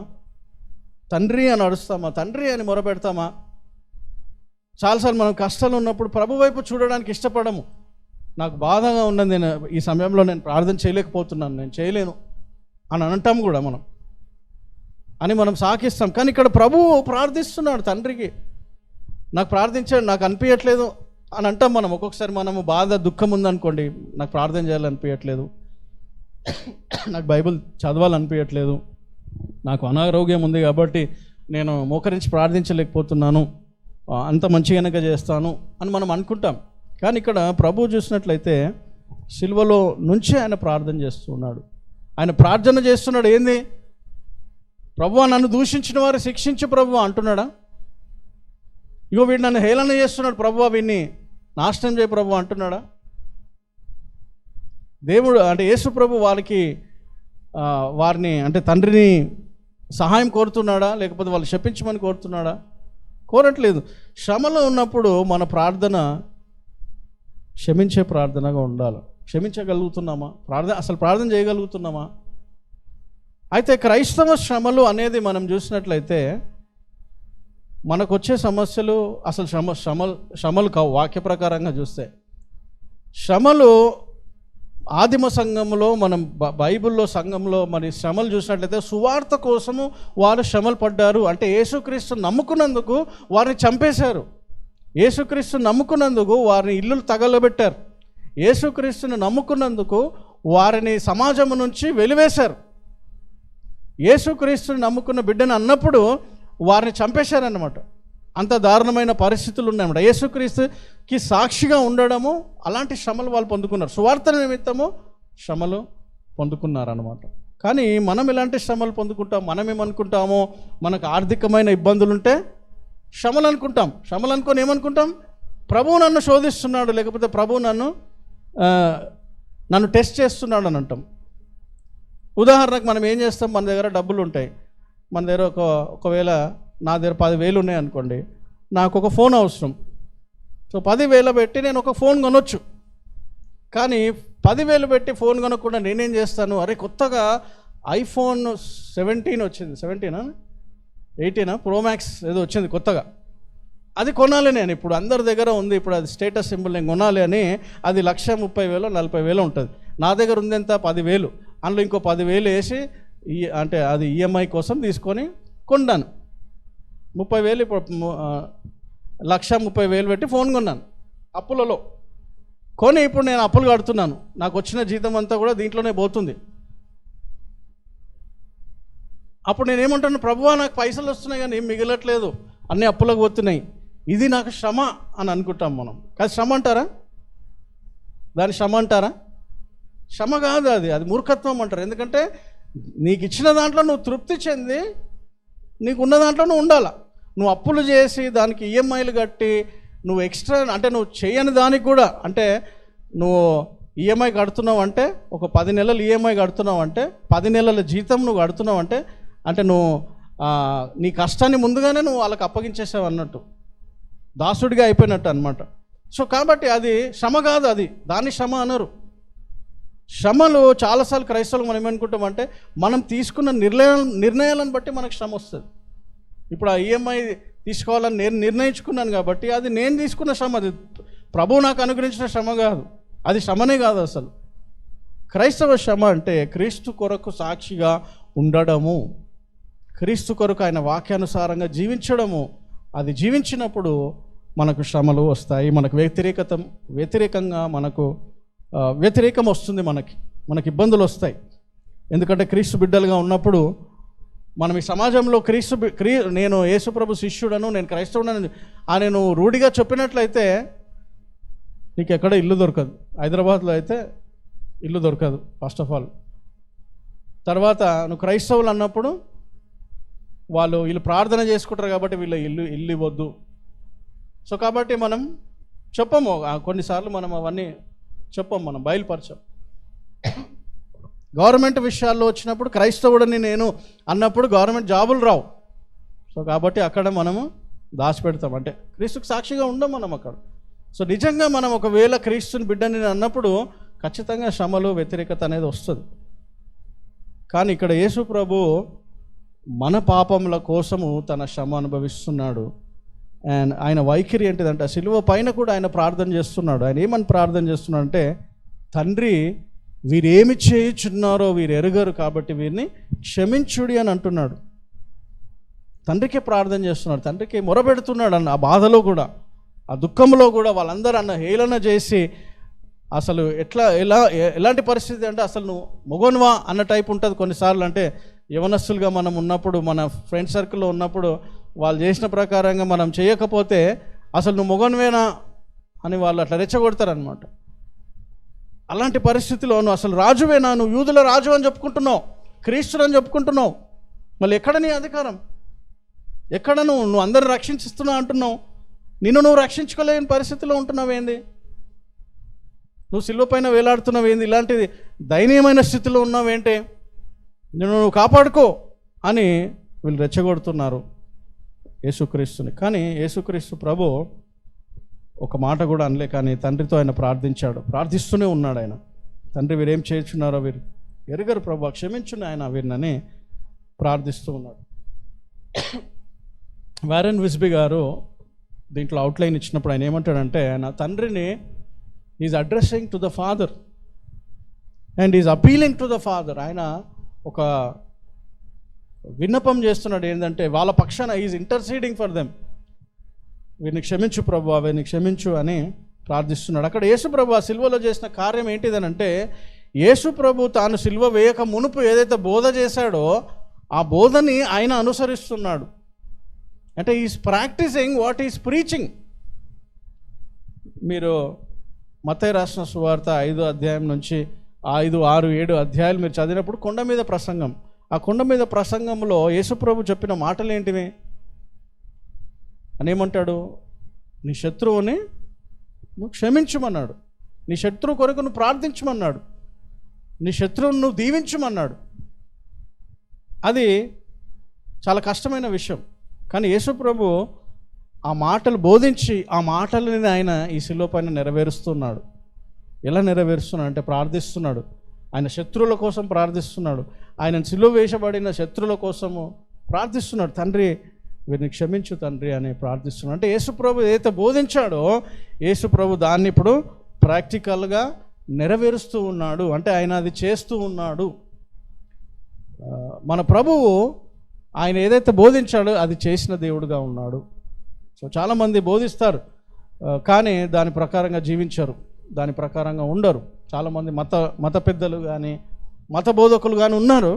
తండ్రి అని అడుస్తామా? తండ్రి అని మొరపెడతామా? చాలాసార్లు మనం కష్టాలు ఉన్నప్పుడు ప్రభు వైపు చూడడానికి ఇష్టపడము. నాకు బాధగా ఉన్నది, నేను ఈ సమయంలో నేను ప్రార్థన చేయలేకపోతున్నాను, నేను చేయలేను అని అంటాం కూడా మనం సాకిస్తాం. కానీ ఇక్కడ ప్రభువు ప్రార్థిస్తున్నాడు తండ్రికి. నాకు ప్రార్థించాడు, నాకు అనిపించట్లేదు అని అంటాం మనం. ఒక్కొక్కసారి మనము బాధ దుఃఖం ఉందనుకోండి, నాకు ప్రార్థన చేయాలనిపించట్లేదు, నాకు బైబిల్ చదవాలనిపించట్లేదు, నాకు అనారోగ్యం ఉంది కాబట్టి నేను మోకరించి ప్రార్థించలేకపోతున్నాను, అంత మంచిగానక చేస్తాను అని మనం అనుకుంటాం. కానీ ఇక్కడ ప్రభువు చూసినట్లయితే సిలువలో నుంచి ఆయన ప్రార్థన చేస్తున్నాడు. ఆయన ప్రార్థన చేస్తున్నాడు ఏంది? ప్రభువా నన్ను దూషించిన వారు శిక్షించు ప్రభువా అంటున్నాడా? ఇగో వీడు నన్ను హేళన చేస్తున్నాడు ప్రభువా, వీడిని నాశనం చేయ ప్రభువా అంటున్నాడా? దేవుడు అంటే యేసు ప్రభు వారిని అంటే తండ్రిని సహాయం కోరుతున్నాడా, లేకపోతే వాళ్ళు శపించమని కోరుతున్నాడా? కోరట్లేదు. శ్రమలో ఉన్నప్పుడు మన ప్రార్థన క్షమించే ప్రార్థనగా ఉండాలి. క్షమించగలుగుతున్నామా? అసలు ప్రార్థన చేయగలుగుతున్నామా? అయితే క్రైస్తవ శ్రమలు అనేది మనం చూసినట్లయితే మనకు వచ్చే సమస్యలు అసలు శ్రమలు కావు. వాక్య ప్రకారంగా చూస్తే శ్రమలు ఆదిమ సంఘంలో, మనం బైబిల్లో సంఘంలో మరి శ్రమలు చూసినట్లయితే సువార్త కోసము వారు శ్రమలు పడ్డారు. అంటే యేసుక్రీస్తు నమ్ముకున్నందుకు వారిని చంపేశారు, యేసుక్రీస్తు నమ్ముకున్నందుకు వారిని ఇల్లులు తగలబెట్టారు, యేసుక్రీస్తుని నమ్ముకున్నందుకు వారిని సమాజం నుంచి వెలివేశారు. యేసుక్రీస్తుని నమ్ముకున్న బిడ్డను అన్నప్పుడు వారిని చంపేశారన్నమాట. అంత దారుణమైన పరిస్థితులు ఉన్నాయన్నమాట. యేసుక్రీస్తుకి సాక్షిగా ఉండడము, అలాంటి శ్రమలు వాళ్ళు పొందుకున్నారు. సువార్త నిమిత్తము శ్రమలు పొందుకున్నారన్నమాట. కానీ మనం ఇలాంటి శ్రమలు పొందుకుంటాం. మనం ఏమనుకుంటామో, మనకు ఆర్థికమైన ఇబ్బందులు ఉంటే శ్రమలు అనుకుంటాం. శ్రమలు అనుకొని ఏమనుకుంటాం? ప్రభువు నన్ను శోధిస్తున్నాడు, లేకపోతే ప్రభువు నన్ను టెస్ట్ చేస్తున్నాడు అని అంటాం. ఉదాహరణకు మనం ఏం చేస్తాం? మన దగ్గర డబ్బులు ఉంటాయి, మన దగ్గర ఒకవేళ నా దగ్గర 10,000 ఉన్నాయి అనుకోండి, నాకు ఒక ఫోన్ అవసరం. సో 10,000 పెట్టి నేను ఒక ఫోన్ కొనొచ్చు. కానీ 10,000 పెట్టి ఫోన్ కొనకుండా నేనేం చేస్తాను? అరే కొత్తగా ఐఫోన్ 17 వచ్చింది, 18 ప్రో మ్యాక్స్ ఏదో వచ్చింది కొత్తగా, అది కొనాలి నేను. ఇప్పుడు అందరి దగ్గర ఉంది, ఇప్పుడు అది స్టేటస్ సింబల్, నేను కొనాలి అని. అది 1,30,000 40,000 ఉంటుంది. నా దగ్గర ఉంది ఎంత? 10,000. అందులో ఇంకో 10,000 వేసి అంటే అది ఈఎంఐ కోసం తీసుకొని కొన్నాను. 30,000, ఇప్పుడు 1,30,000 పెట్టి ఫోన్ కొన్నాను అప్పులలో. కొని ఇప్పుడు నేను అప్పులు కడుతున్నాను. నాకు వచ్చిన జీతం అంతా కూడా దీంట్లోనే పోతుంది. అప్పుడు నేనేమంటాను? ప్రభువా నాకు పైసలు వస్తున్నాయి కానీ ఏం మిగలట్లేదు, అన్నీ అప్పులకు పోతున్నాయి, ఇది నాకు శ్రమ అని అనుకుంటాం మనం. కాదు శ్రమ అంటారా? దాని శ్రమ అంటారా? శ్రమ కాదు, అది మూర్ఖత్వం అంటారు. ఎందుకంటే నీకు ఇచ్చిన దాంట్లో నువ్వు తృప్తి చెంది నీకు ఉన్న దాంట్లో నువ్వు ఉండాలా. నువ్వు అప్పులు చేసి దానికి ఈఎంఐలు కట్టి నువ్వు ఎక్స్ట్రా అంటే నువ్వు చేయని దానికి కూడా, అంటే నువ్వు ఈఎంఐ కడుతున్నావు అంటే ఒక 10 నెలలు ఈఎంఐ కడుతున్నావు అంటే 10 నెలల జీతం నువ్వు కడుతున్నావు అంటే నువ్వు నీ కష్టాన్ని ముందుగానే నువ్వు వాళ్ళకి అప్పగించేసావు అన్నట్టు, దాసుడిగా అయిపోయినట్టు అనమాట. సో కాబట్టి అది శ్రమ కాదు, దాన్ని శ్రమ అనరు. శ్రమలు చాలాసార్లు క్రైస్తవులు మనం ఏమనుకుంటామంటే మనం తీసుకున్న నిర్ణయాలను బట్టి మనకు శ్రమ వస్తుంది. ఇప్పుడు ఆ ఈఎంఐ తీసుకోవాలని నేను నిర్ణయించుకున్నాను కాబట్టి అది నేను తీసుకున్న శ్రమ, అది ప్రభువు నాకు అనుగ్రహించిన శ్రమ కాదు. అది శ్రమనే కాదు అసలు. క్రైస్తవ శ్రమ అంటే క్రీస్తు కొరకు సాక్షిగా ఉండడము, క్రీస్తు కొరకు ఆయన వాక్యానుసారంగా జీవించడము. అది జీవించినప్పుడు మనకు శ్రమలు వస్తాయి, మనకు వ్యతిరేకంగా మనకు వ్యతిరేకం వస్తుంది, మనకి ఇబ్బందులు వస్తాయి. ఎందుకంటే క్రీస్తు బిడ్డలుగా ఉన్నప్పుడు మనం ఈ సమాజంలో నేను యేసుప్రభు శిష్యుడను, నేను క్రైస్తవుడను నేను రూఢిగా చెప్పినట్లయితే నీకు ఎక్కడ ఇల్లు దొరకదు. హైదరాబాద్లో అయితే ఇల్లు దొరకదు ఫస్ట్ ఆఫ్ ఆల్. తర్వాత నువ్వు క్రైస్తవులు అన్నప్పుడు వీళ్ళు ప్రార్థన చేసుకుంటారు కాబట్టి వీళ్ళ ఇల్లు ఇవ్వద్దు. సో కాబట్టి మనం చెప్పము, కొన్నిసార్లు మనం అవన్నీ చెప్పము, మనం బయలుపరచం. గవర్నమెంట్ విషయాల్లో వచ్చినప్పుడు క్రైస్తవుడిని నేను అన్నప్పుడు గవర్నమెంట్ జాబులు రావు. సో కాబట్టి అక్కడ మనము దాచిపెడతాం, అంటే క్రీస్తుకు సాక్షిగా ఉండం మనం అక్కడ. సో నిజంగా మనం ఒకవేళ క్రీస్తుని బిడ్డని అన్నప్పుడు ఖచ్చితంగా శ్రమలు, వ్యతిరేకత అనేది వస్తుంది. కానీ ఇక్కడ యేసు ప్రభు మన పాపముల కోసము తన శ్రమ అనుభవిస్తున్నాడు. అండ్ ఆయన వైఖరి ఏంటిదంటే సిలువ పైన కూడా ఆయన ప్రార్థన చేస్తున్నాడు. ఆయన ఏమని ప్రార్థన చేస్తున్నాడు అంటే, తండ్రి వీరేమి చేయుచున్నారో వీరు ఎరుగరు కాబట్టి వీరిని క్షమించుడి అని అంటున్నాడు. తండ్రికే ప్రార్థన చేస్తున్నాడు, తండ్రికి మొరపెడుతున్నాడు అన్న ఆ బాధలో కూడా, ఆ దుఃఖంలో కూడా. వాళ్ళందరూ అన్న హేళన చేసి అసలు ఎలాంటి పరిస్థితి అంటే అసలు నువ్వు మొగోన్వా అన్న టైప్ ఉంటుంది కొన్నిసార్లు. అంటే యవనస్తులుగా మనం ఉన్నప్పుడు, మన ఫ్రెండ్ సర్కిల్లో ఉన్నప్పుడు వాళ్ళు చేసిన ప్రకారంగా మనం చేయకపోతే అసలు నువ్వు మొగన్వేనా అని వాళ్ళు అట్లా రెచ్చగొడతారనమాట. అలాంటి పరిస్థితిలో నువ్వు అసలు రాజువేనా, నువ్వు యూదుల రాజు అని చెప్పుకుంటున్నావు, క్రీస్తుడు అని చెప్పుకుంటున్నావు, మళ్ళీ ఎక్కడ నీ అధికారం, ఎక్కడ నువ్వు అందరిని రక్షించుస్తున్నావు అంటున్నావు, నువ్వు రక్షించుకోలేని పరిస్థితిలో ఉంటున్నావు ఏంది, నువ్వు సిలువ పైన వేలాడుతున్నావు ఏంది, ఇలాంటిది దయనీయమైన స్థితిలో ఉన్నావేంటి, నువ్వు కాపాడుకో అని వీళ్ళు రెచ్చగొడుతున్నారు యేసుక్రీస్తుని. కానీ యేసుక్రీస్తు ప్రభు ఒక మాట కూడా అనలే, కానీ తండ్రితో ఆయన ప్రార్థిస్తూనే ఉన్నాడు. ఆయన తండ్రి వీరేం చేయుచున్నారో వీరు ఎరుగరు ప్రభు, క్షమించుని ఆయన వీరినని ప్రార్థిస్తూ ఉన్నాడు. వారెన్ విస్బీ గారు దీంట్లో అవుట్లైన్ ఇచ్చినప్పుడు ఆయన ఏమంటాడంటే, నా తండ్రిని is addressing to the father and is appealing to the father. ఆయన ఒక విన్నపం చేస్తున్నాడు ఏంటంటే వాళ్ళ పక్షాన ఈజ్ ఇంటర్సీడింగ్ ఫర్ దెమ్. వీరిని క్షమించు ప్రభు, వీరిని క్షమించు అని ప్రార్థిస్తున్నాడు. అక్కడ యేసు ప్రభు ఆ సిలువలో చేసిన కార్యం ఏంటిదనంటే, యేసు ప్రభు తాను సిలువ వేయక మునుపు ఏదైతే బోధ చేశాడో ఆ బోధని ఆయన అనుసరిస్తున్నాడు. అంటే is practising what is preaching. మీరు మత్తయి రాసిన సువార్త 5వ అధ్యాయం నుంచి 5, 6, 7 అధ్యాయాలు మీరు చదివినప్పుడు కొండ మీద ప్రసంగం, ఆ కొండ మీద ప్రసంగంలో యేసుప్రభు చెప్పిన మాటలు ఏంటివి అని ఏమంటాడు, నీ శత్రువుని నువ్వు క్షమించమన్నాడు, నీ శత్రువు కొరకు నువ్వు ప్రార్థించమన్నాడు, నీ శత్రువును నువ్వు దీవించమన్నాడు. అది చాలా కష్టమైన విషయం. కానీ యేసుప్రభు ఆ మాటలు బోధించి ఆ మాటలని ఆయన ఈ శిలువ పైన నెరవేరుస్తున్నాడు. ఎలా నెరవేరుస్తున్నాడు అంటే ప్రార్థిస్తున్నాడు, ఆయన శత్రువుల కోసం ప్రార్థిస్తున్నాడు, ఆయన శిలువ వేయబడిన శత్రువుల కోసము ప్రార్థిస్తున్నాడు. తండ్రి వీరిని క్షమించు తండ్రి అని ప్రార్థిస్తున్నాడు. అంటే యేసుప్రభు ఏదైతే బోధించాడో యేసుప్రభు దాన్ని ఇప్పుడు ప్రాక్టికల్గా నెరవేరుస్తూ ఉన్నాడు. అంటే ఆయన అది చేస్తూ ఉన్నాడు. మన ప్రభువు ఆయన ఏదైతే బోధించాడో అది చేసిన దేవుడుగా ఉన్నాడు. సో చాలామంది బోధిస్తారు కానీ దాని ప్రకారంగా జీవించరు, దాని ప్రకారంగా ఉండరు. చాలామంది మత పెద్దలు కానీ మత బోధకులు కానీ ఉన్నారు,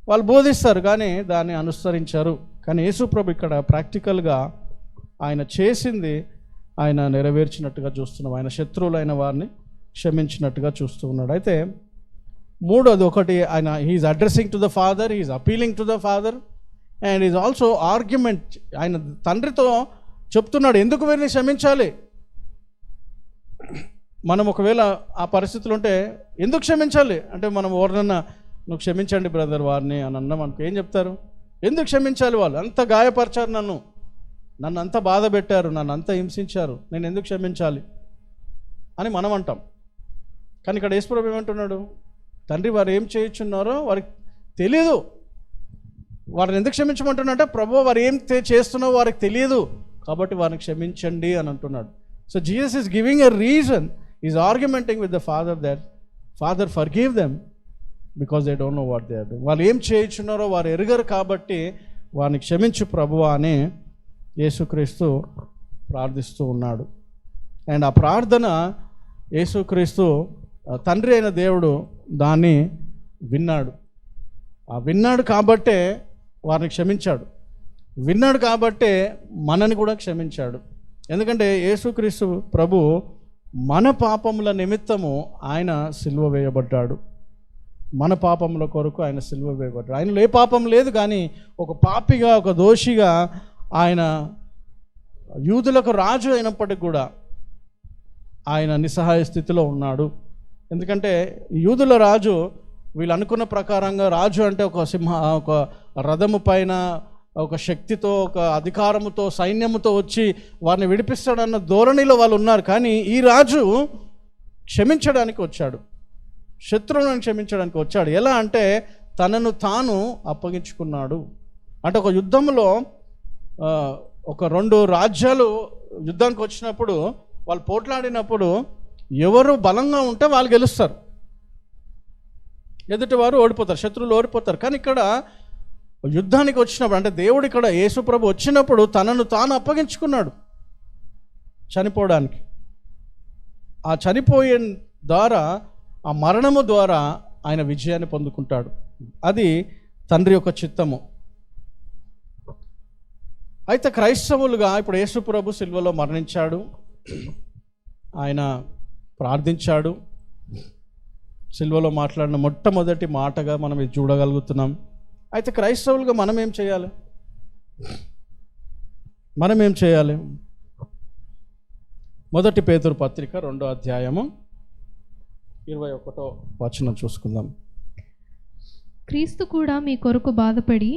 వాళ్ళు బోధిస్తారు కానీ దాన్ని అనుసరించారు. కానీ యేసుప్రభు ఇక్కడ ప్రాక్టికల్గా ఆయన చేసింది ఆయన నెరవేర్చినట్టుగా చూస్తున్నాం. ఆయన శత్రువులైన వారిని క్షమించినట్టుగా చూస్తూ ఉన్నాడు. అయితే మూడోది ఒకటి, ఆయన he is addressing to the father, he is appealing to the father and is also argument. ఆయన తండ్రితో చెప్తున్నాడు ఎందుకు వీరిని క్షమించాలి. మనం ఒకవేళ ఆ పరిస్థితులు ఉంటే ఎందుకు క్షమించాలి అంటే, మనం ఎవరినన్నా నువ్వు క్షమించండి బ్రదర్ వారిని అని అన్నాం అనుకో, ఏం చెప్తారు, ఎందుకు క్షమించాలి, వాళ్ళు అంత గాయపరిచారు, నన్ను అంత బాధ పెట్టారు, నన్ను అంత హింసించారు, నేను ఎందుకు క్షమించాలి అని మనం అంటాం. కానీ ఇక్కడ యేసుప్రభు ఏమంటున్నాడు, తండ్రి వారు ఏం చేయుచున్నారో వారికి తెలియదు, వారిని ఎందుకు క్షమించమంటున్నాడంటే, ప్రభు వారు ఏం చేస్తున్నారో వారికి తెలియదు కాబట్టి వారిని క్షమించండి అని అంటున్నాడు. So Jesus is giving a reason, is argumenting with the father that father forgive them because they don't know what they are doing. వాళ్ళు ఏం చేయించున్నారో వారు ఎరుగరు కాబట్టి వారిని క్షమించు ప్రభువా అని యేసుక్రీస్తు ప్రార్థిస్తూ ఉన్నాడు. అండ్ ఆ ప్రార్థన యేసుక్రీస్తు తండ్రి అయిన దేవుడు దాన్ని విన్నాడు. ఆ విన్నాడు కాబట్టే వారిని క్షమించాడు. విన్నాడు కాబట్టే మనని కూడా క్షమించాడు. ఎందుకంటే యేసుక్రీస్తు ప్రభు మన పాపముల నిమిత్తము ఆయన సిలువ వేయబడ్డాడు. మన పాపముల కొరకు ఆయన సిలువ వేయబడ్డాడు. ఆయనలో ఏ పాపం లేదు, కానీ ఒక పాపిగా, ఒక దోషిగా ఆయన యూదులకు రాజు అయినప్పటికి కూడా ఆయన నిస్సహాయ స్థితిలో ఉన్నాడు. ఎందుకంటే యూదుల రాజు వీళ్ళు అనుకున్న ప్రకారంగా రాజు అంటే ఒక రథము పైన ఒక శక్తితో, ఒక అధికారముతో, సైన్యముతో వచ్చి వారిని విడిపిస్తాడన్న ధోరణిలో వాళ్ళు ఉన్నారు. కానీ ఈ రాజు క్షమించడానికి వచ్చాడు, శత్రువులను క్షమించడానికి వచ్చాడు. ఎలా అంటే తనను తాను అప్పగించుకున్నాడు. అంటే ఒక యుద్ధంలో ఒక 2 రాజ్యాలు యుద్ధానికి వచ్చినప్పుడు, వాళ్ళు పోట్లాడినప్పుడు ఎవరు బలంగా ఉంటే వాళ్ళు గెలుస్తారు, ఎదుటివారు ఓడిపోతారు, శత్రువులు ఓడిపోతారు. కానీ ఇక్కడ యుద్ధానికి వచ్చినప్పుడు, అంటే దేవుడు ఇక్కడ యేసుప్రభు వచ్చినప్పుడు తనను తాను అప్పగించుకున్నాడు చనిపోవడానికి. ఆ చనిపోయే ద్వారా, ఆ మరణము ద్వారా ఆయన విజయాన్ని పొందుకుంటాడు. అది తండ్రి యొక్క చిత్తము. అయితే క్రైస్తవులుగా ఇప్పుడు యేసుప్రభు సిలువలో మరణించాడు, ఆయన ప్రార్థించాడు. సిలువలో మాట్లాడిన మొట్టమొదటి మాటగా మనం ఇది చూడగలుగుతున్నాం. అయితే క్రైస్తవులుగా మనం ఏం చేయాలి? మొదటి పేతురు పత్రిక 2వ అధ్యాయము 21వ వచనం చూసుకుందాం. క్రీస్తు కూడా మీ కొరకు బాధపడి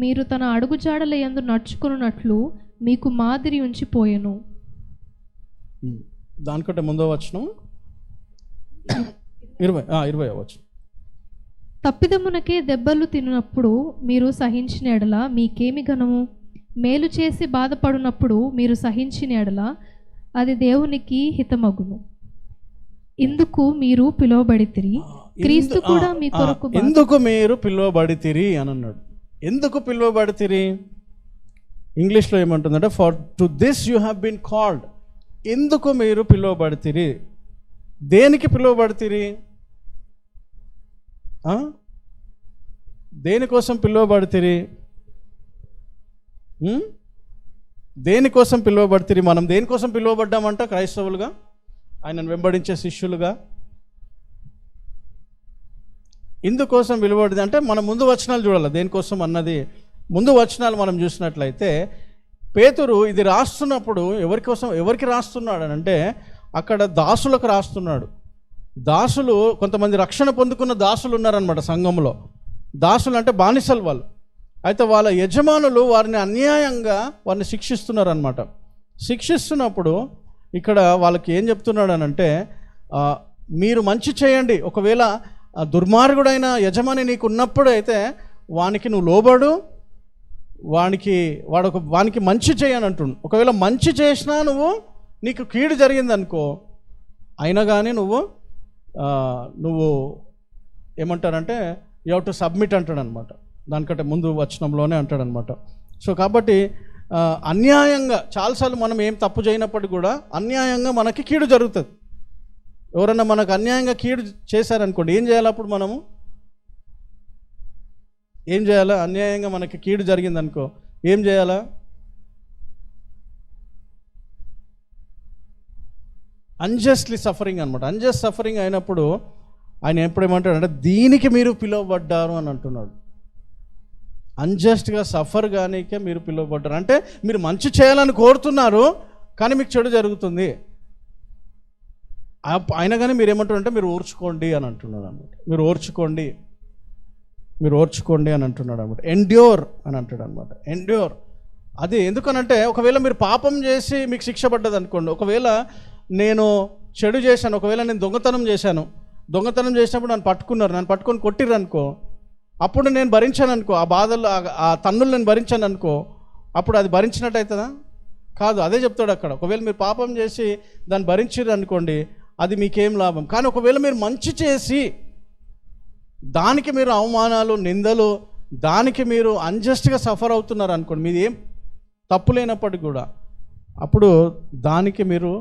మీరు తన అడుగుజాడల యందు నడుచుకున్నట్లు మీకు మాదిరి ఉంచిపోయెను. దానికంటే ముందో వచనం 20వ వచనం. తప్పిదమునకే దెబ్బలు తిన్నప్పుడు మీరు సహించిన ఎడల మీకేమి ఘనము? మేలు చేసి బాధపడినప్పుడు మీరు సహించిన ఎడల అది దేవునికి హితమగును. ఇందుకు మీరు పిలువబడితిరి. క్రీస్తు కూడా మీ కొరకు ఎందుకు మీరు పిలువబడితిరి అని అన్నాడు. ఎందుకు పిలువబడితిరి? ఇంగ్లీష్లో ఏమంటుందంటే for to this you have been called. ఎందుకు మీరు పిలువబడితిరి? దేనికి పిలువబడితిరి? దేనికోసం పిలువబడితిరి? దేనికోసం పిలువబడితిరి? మనం దేనికోసం పిలువబడ్డామంట క్రైస్తవులుగా, ఆయనను వెంబడించే శిష్యులుగా? ఇందుకోసం పిలువబడింది అంటే మనం ముందు వచనాలు చూడాలి దేనికోసం అన్నది. ముందు వచనాలు మనం చూసినట్లయితే పేతురు ఇది రాస్తున్నప్పుడు ఎవరికి రాస్తున్నాడు అని అంటే అక్కడ దాసులకు రాస్తున్నాడు. దాసులు కొంతమంది రక్షణ పొందుకున్న దాసులు ఉన్నారనమాట సంఘంలో. దాసులు అంటే బానిసలు వాళ్ళు. అయితే వాళ్ళ యజమానులు వారిని అన్యాయంగా వారిని శిక్షిస్తున్నారనమాట. శిక్షిస్తున్నప్పుడు ఇక్కడ వాళ్ళకి ఏం చెప్తున్నాడు అని అంటే మీరు మంచి చేయండి. ఒకవేళ దుర్మార్గుడైన యజమాని నీకు ఉన్నప్పుడు అయితే వానికి నువ్వు లోబడు, వానికి మంచి చేయని అంటుండు. ఒకవేళ మంచి చేసినా నీకు కీడు జరిగిందనుకో, అయినా కానీ నువ్వు ఏమంటారంటే యూ హ్యావ్ టు సబ్మిట్ అంటాడనమాట. దానికంటే ముందు వచనంలోనే అంటాడనమాట. సో కాబట్టి అన్యాయంగా చాలాసార్లు మనం ఏం తప్పు చేయనప్పటికీ కూడా అన్యాయంగా మనకి కీడు జరుగుతుంది. ఎవరన్నా మనకు అన్యాయంగా కీడు చేశారనుకోండి, ఏం చేయాలి? అప్పుడు మనము ఏం చేయాలా? అన్యాయంగా మనకి కీడు జరిగిందనుకో ఏం చేయాలా? అన్జస్ట్లీ సఫరింగ్ అనమాట. అన్జస్ట్ సఫరింగ్ అయినప్పుడు ఆయన ఎప్పుడేమంటాడంటే దీనికి మీరు పిలువబడ్డారు అని అంటున్నాడు. అన్జస్ట్గా సఫర్ కానీకే మీరు పిలువబడ్డారు అంటే మీరు మంచి చేయాలని కోరుతున్నారు కానీ మీకు చెడు జరుగుతుంది. అయినా కానీ మీరు ఏమంటారంటే మీరు ఓర్చుకోండి అని అంటున్నాడు అనమాట. మీరు ఓర్చుకోండి అని అంటున్నాడు అనమాట. ఎండ్యూర్ అని అంటాడు అనమాట. ఎండ్యూర్ అది ఎందుకనంటే ఒకవేళ మీరు పాపం చేసి మీకు శిక్ష పడ్డది అనుకోండి. ఒకవేళ నేను చెడు చేశాను, ఒకవేళ నేను దొంగతనం చేసినప్పుడు నన్ను పట్టుకొని కొట్టిర్రు అనుకో, అప్పుడు నేను భరించాను అనుకో, ఆ బాధలు ఆ తన్నులు నేను భరించాను అనుకో, అప్పుడు అది భరించినట్టు అవుతుందా? కాదు. అదే చెప్తాడు అక్కడ. ఒకవేళ మీరు పాపం చేసి దాన్ని భరించిర్రు అనుకోండి, అది మీకేం లాభం. కానీ ఒకవేళ మీరు మంచి చేసి దానికి మీరు అవమానాలు, నిందలు, దానికి మీరు అన్జస్ట్గా సఫర్ అవుతున్నారు అనుకోండి, మీది ఏం తప్పు లేనప్పటికీ కూడా, అప్పుడు దానికి మీరు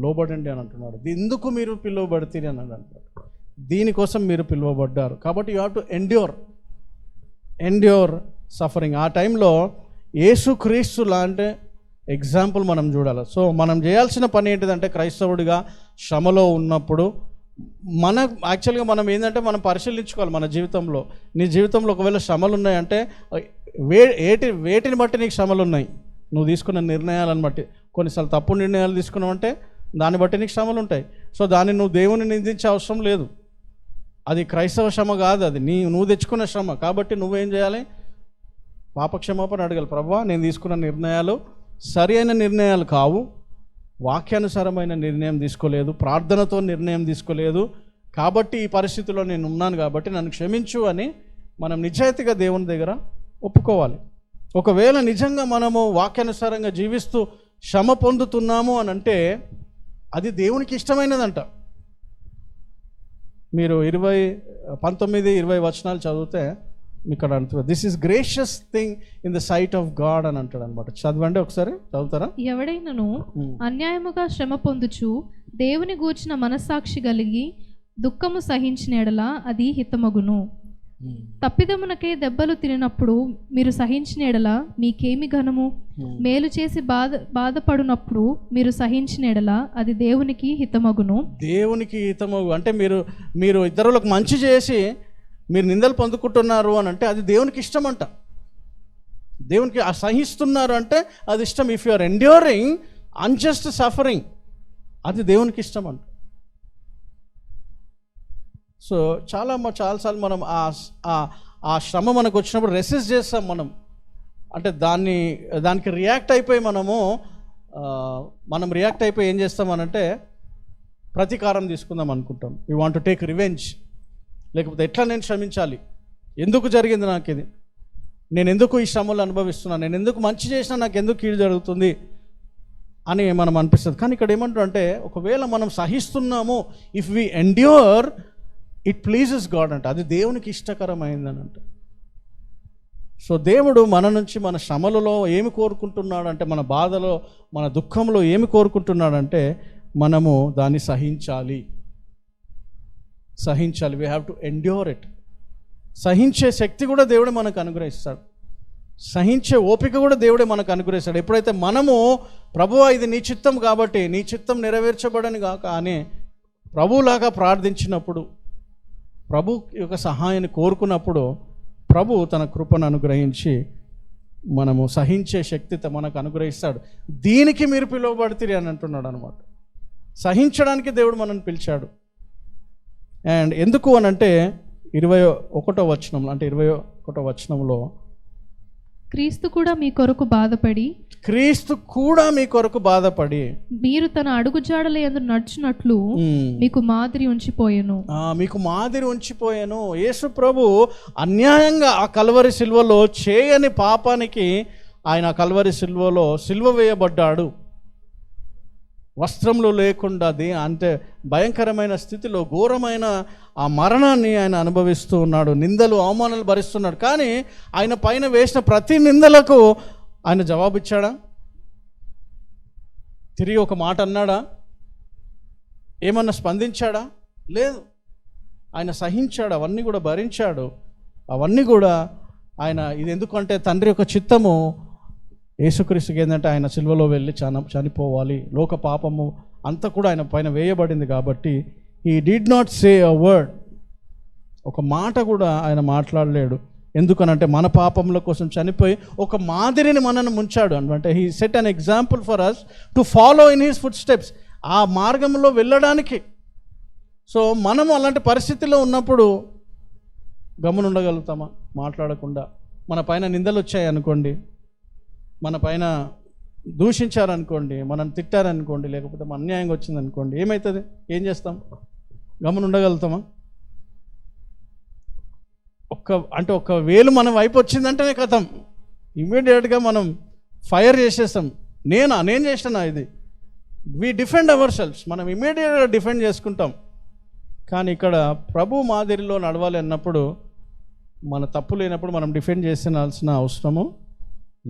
లోబడండి అని అంటున్నారు. ఎందుకు మీరు పిలువబడితే అని అంటారు, దీనికోసం మీరు పిలువబడ్డారు. కాబట్టి you have to endure suffering. ఆ టైంలో యేసుక్రీస్తు లాంటి ఎగ్జాంపుల్ మనం చూడాలి. సో మనం చేయాల్సిన పని ఏంటిదంటే, క్రైస్తవుడిగా శ్రమలో ఉన్నప్పుడు యాక్చువల్గా మనం ఏంటంటే మనం పరిశీలించుకోవాలి మన జీవితంలో. నీ జీవితంలో ఒకవేళ శ్రమలు ఉన్నాయంటే వేటిని బట్టి నీకు శ్రమలు ఉన్నాయి, నువ్వు తీసుకున్న నిర్ణయాలను బట్టి. కొన్నిసార్లు తప్పు నిర్ణయాలు తీసుకున్నావు అంటే దాన్ని బట్టి నీకు శ్రమలు ఉంటాయి. సో దాన్ని నువ్వు దేవుని నిందించే అవసరం లేదు. అది క్రైస్తవ శ్రమ కాదు, అది నువ్వు తెచ్చుకున్న శ్రమ. కాబట్టి నువ్వేం చేయాలి, పాపక్షమాపణ అడగాలి. ప్రభువా, నేను తీసుకున్న నిర్ణయాలు సరి అయిన నిర్ణయాలు కావు, వాక్యానుసారమైన నిర్ణయం తీసుకోలేదు, ప్రార్థనతో నిర్ణయం తీసుకోలేదు, కాబట్టి ఈ పరిస్థితిలో నేను ఉన్నాను, కాబట్టి నన్ను క్షమించు అని మనం నిజాయితీగా దేవుని దగ్గర ఒప్పుకోవాలి. ఒకవేళ నిజంగా మనము వాక్యానుసారంగా జీవిస్తూ శ్రమ పొందుతున్నాము అని అంటే అది దేవునికి ఇష్టమైనదంట. మీరు 19-20 వచనాలు చదివితే ఇక్కడ అంటారు, this is gracious thing in the sight of God అని అంటాడు అనమాట. చదవండి ఒకసారి, చదువుతారా? ఎవడైనను అన్యాయముగా శ్రమ పొందుచు దేవుని గూర్చిన మనస్సాక్షి కలిగి దుఃఖము సహించిన ఎడల అది హితమగును. తప్పిదమునకే దెబ్బలు తినప్పుడు మీరు సహించిన ఎడల మీకేమి ఘనము? మేలు చేసి బాధపడినప్పుడు మీరు సహించిన ఎడల అది దేవునికి హితమగును. దేవునికి హితమగు అంటే మీరు ఇతరులకు మంచి చేసి మీరు నిందలు పొందుకుంటున్నారు అని అంటే అది దేవునికి ఇష్టం అంట. దేవునికి సహిస్తున్నారు అంటే అది ఇష్టం. If you are enduring unjust suffering, అది దేవునికి ఇష్టం అంట. సో చాలాసార్లు మనం ఆ శ్రమ మనకు వచ్చినప్పుడు రెసిస్ట్ చేస్తాం మనం. అంటే దానికి రియాక్ట్ అయిపోయి మనం రియాక్ట్ అయిపోయి ఏం చేస్తామనంటే ప్రతీకారం తీసుకుందాం అనుకుంటాం. We want to take revenge. లేకపోతే ఎట్లా నేను క్షమించాలి, ఎందుకు జరిగింది నాకు ఇది, నేను ఎందుకు ఈ శ్రమలు అనుభవిస్తున్నాను, నేను ఎందుకు మంచి చేసినా నాకు ఎందుకు కీడు జరుగుతుంది అని మనం అనిపిస్తుంది. కానీ ఇక్కడ ఏమంటారంటే, ఒకవేళ మనం సహిస్తున్నాము, if we endure it pleases God అంట, అది దేవునికి ఇష్టకరమైందని అంట. సో దేవుడు మన నుంచి మన శ్రమలలో ఏమి కోరుకుంటున్నాడంటే, మన బాధలో మన దుఃఖంలో ఏమి కోరుకుంటున్నాడంటే మనము దాన్ని సహించాలి. We have to endure it. సహించే శక్తి కూడా దేవుడే మనకు అనుగ్రహిస్తాడు, సహించే ఓపిక కూడా దేవుడే మనకు అనుగ్రహిస్తాడు. ఎప్పుడైతే మనము ప్రభువా ఇది నీ చిత్తం కాబట్టి నీ చిత్తం నెరవేర్చబడని కాక అని ప్రభువులాగా ప్రార్థించినప్పుడు, ప్రభు యొక్క సహాయాన్ని కోరుకున్నప్పుడు ప్రభు తన కృపను అనుగ్రహించి మనము సహించే శక్తితో మనకు అనుగ్రహిస్తాడు. దీనికి మీరు పిలువబడితే అని అంటున్నాడు అనమాట. సహించడానికి దేవుడు మనల్ని పిలిచాడు. అండ్ ఎందుకు అని అంటే 21వ వచనంలో, అంటే 21వ వచనంలో క్రీస్తు కూడా మీ కొరకు బాధపడి మీరు తన అడుగుజాడల యందు నడుచునట్లు మీకు మాదిరి ఉంచిపోయాను. యేసు ప్రభు అన్యాయంగా ఆ కల్వరి సిలువలో చేయని పాపానికి ఆయన కల్వరి సిలువలో సిలువ వేయబడ్డాడు. వస్త్రములు లేకుండా అంటే భయంకరమైన స్థితిలో ఘోరమైన ఆ మరణాన్ని ఆయన అనుభవిస్తూ ఉన్నాడు. నిందలు అవమానాలు భరిస్తున్నాడు. కానీ ఆయన పైన వేసిన ప్రతి నిందలకు ఆయన జవాబిచ్చాడా? తిరిగి ఒక మాట అన్నాడా? ఏమన్నా స్పందించాడా? లేదు. ఆయన సహించాడు, అవన్నీ కూడా భరించాడు. అవన్నీ కూడా ఆయన ఇది ఎందుకంటే తండ్రి యొక్క చిత్తము యేసుక్రీస్తుకి ఏంటంటే ఆయన సిలువలో వెళ్ళి చనిపోవాలి, లోక పాపము అంతా కూడా ఆయన పైన వేయబడింది. కాబట్టి he did not say a word, ఒక మాట కూడా ఆయన మాట్లాడలేడు. ఎందుకనంటే మన పాపముల కోసం చనిపోయి ఒక మాదిరిని మనను ముంచాడు. అంటే he set an example for us to follow in his footsteps, ఆ మార్గంలో వెళ్ళడానికి. సో మనము అలాంటి పరిస్థితిలో ఉన్నప్పుడు గమ్మునుండగలుగుతామా? మాట్లాడకుండా. మన పైన నిందలు వచ్చాయి అనుకోండి, మన పైన దూషించారనుకోండి, మనం తిట్టారనుకోండి, లేకపోతే మన అన్యాయంగా వచ్చిందనుకోండి, ఏమవుతుంది? ఏం చేస్తాం? గమ్మున ఉండగలుగుతామా? ఒక వేలు మన వైపు వచ్చిందంటేనే కథం, ఇమ్మీడియట్గా మనం ఫైర్ చేసేస్తాం. నేను చేసినా ఇది వి డిఫెండ్ అవర్ సెల్ఫ్స్, మనం ఇమీడియట్గా డిఫెండ్ చేసుకుంటాం. కానీ ఇక్కడ ప్రభు మాదిరిలో నడవాలి అన్నప్పుడు మన తప్పు లేనప్పుడు మనం డిఫెండ్ చేయాల్సిన అవసరము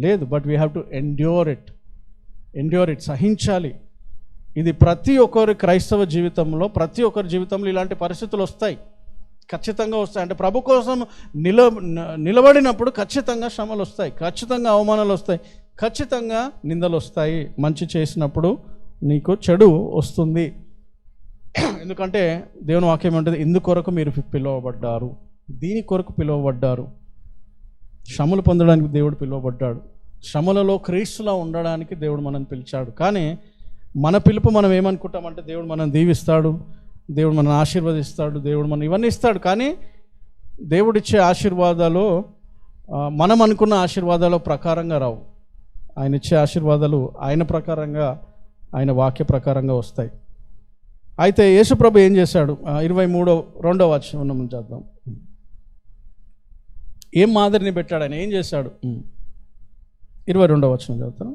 లేదు. But we have to endure it, సహించాలి. ఇది ప్రతి ఒక్కరి క్రైస్తవ జీవితంలో, ప్రతి ఒక్కరి జీవితంలో ఇలాంటి పరిస్థితులు వస్తాయి, ఖచ్చితంగా వస్తాయి. అంటే ప్రభు కోసం నిలబడినప్పుడు ఖచ్చితంగా శ్రమలు వస్తాయి, ఖచ్చితంగా అవమానాలు వస్తాయి, ఖచ్చితంగా నిందలు వస్తాయి. మంచి చేసినప్పుడు నీకు చెడు వస్తుంది. ఎందుకంటే దేవుని వాక్యం ఉంటుంది, ఇందుకొరకు మీరు పిలువబడ్డారు, దీని కొరకు పిలువబడ్డారు. శ్రమలు పొందడానికి దేవుడు పిలువబడ్డాడు, శ్రమలలో క్రీస్తులా ఉండడానికి దేవుడు మనల్ని పిలిచాడు. కానీ మన పిలుపు మనం ఏమనుకుంటామంటే దేవుడు మనం దీవిస్తాడు, దేవుడు మనల్ని ఆశీర్వదిస్తాడు, దేవుడు మనం ఇవన్నీ ఇస్తాడు. కానీ దేవుడిచ్చే ఆశీర్వాదాలు మనం అనుకున్న ఆశీర్వాదాల ప్రకారంగా రావు. ఆయన ఇచ్చే ఆశీర్వాదాలు ఆయన ప్రకారంగా, ఆయన వాక్య ప్రకారంగా వస్తాయి. అయితే యేసుప్రభు ఏం చేశాడు? 22వ వచనం చేద్దాం. ఏం మాదిరిని పెట్టాడు, ఆయన ఏం చేశాడు? 22వ వచనం చదువుతాను.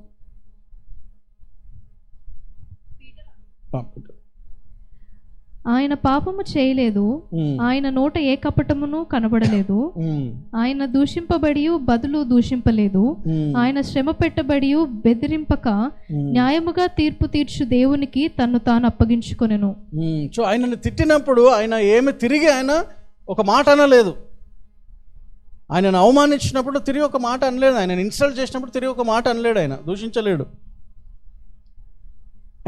ఆయన పాపము చేయలేదు, ఆయన నోట ఏ కపటమును కనబడలేదు, ఆయన దూషింపబడి బదులు దూషింపలేదు, ఆయన శ్రమ పెట్టబడి బెదిరింపక న్యాయముగా తీర్పు తీర్చు దేవునికి తన్ను తాను అప్పగించుకొనెను. సో ఆయనను తిట్టినప్పుడు ఆయన ఏమి తిరిగి ఆయన ఒక మాట అనలేదు, ఆయనను అవమానించినప్పుడు తిరిగి ఒక మాట అనలేడు, ఆయనను ఇన్సల్ట్ చేసినప్పుడు తిరిగి ఒక మాట అనలేడు, ఆయన దూషించలేడు.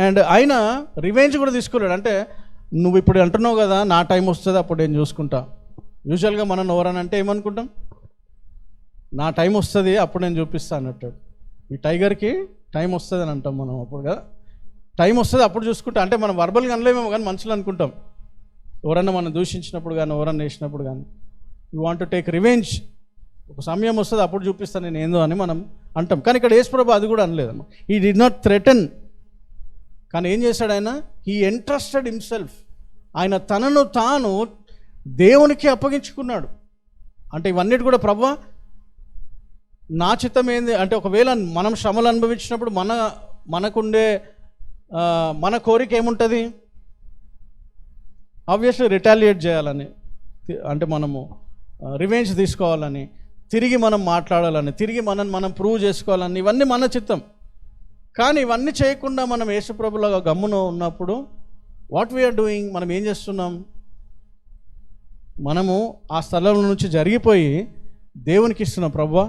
అండ్ ఆయన రివెంజ్ కూడా తీసుకోలేడు. అంటే నువ్వు ఇప్పుడు అంటున్నావు కదా నా టైం వస్తుంది అప్పుడు నేను చూసుకుంటా. యూజువల్గా మనం ఎవరనంటే ఏమనుకుంటాం, నా టైం వస్తుంది అప్పుడు నేను చూపిస్తాను అన్నట్టు. ఈ టైగర్కి టైం వస్తుంది అని అంటాం మనం అప్పుడు కదా, టైం వస్తుంది అప్పుడు చూసుకుంటా. అంటే మనం వర్బల్గా అనలేమేమో కానీ మనుషులు అనుకుంటాం, ఎవరన్నా మనం దూషించినప్పుడు కానీ ఎవరన్నా వేసినప్పుడు కానీ you want to take revenge, ఒక సమయం వస్తుంది అప్పుడు చూపిస్తాను నేను ఏందో అని మనం అంటాం. కానీ ఇక్కడ యేసుప్రభు అది కూడా అనలేదమ్మా. He did not threaten. కానీ ఏం చేశాడు ఆయన? He entrusted himself. ఆయన తనను తాను దేవునికి అప్పగించుకున్నాడు. అంటే ఇవన్నిటి కూడా ప్రభువా నా చిత్తం ఏంది అంటే, ఒకవేళ మనం శ్రమలు అనుభవించినప్పుడు మనకుండే మన కోరిక ఏముంటుంది? ఆబ్వియస్లీ రిటాలియేట్ చేయాలని, అంటే మనము రివెంజ్ తీసుకోవాలని, తిరిగి మనం మాట్లాడాలని, తిరిగి మనం ప్రూవ్ చేసుకోవాలని, ఇవన్నీ మన చిత్తం. కానీ ఇవన్నీ చేయకుండా మనం యేసుప్రభులాగా గమ్మున ఉన్నప్పుడు వాట్ వీఆర్ డూయింగ్, మనం ఏం చేస్తున్నాం? మనము ఆ స్థలం నుంచి జరిగిపోయి దేవునికి ఇస్తున్నాం, ప్రభువా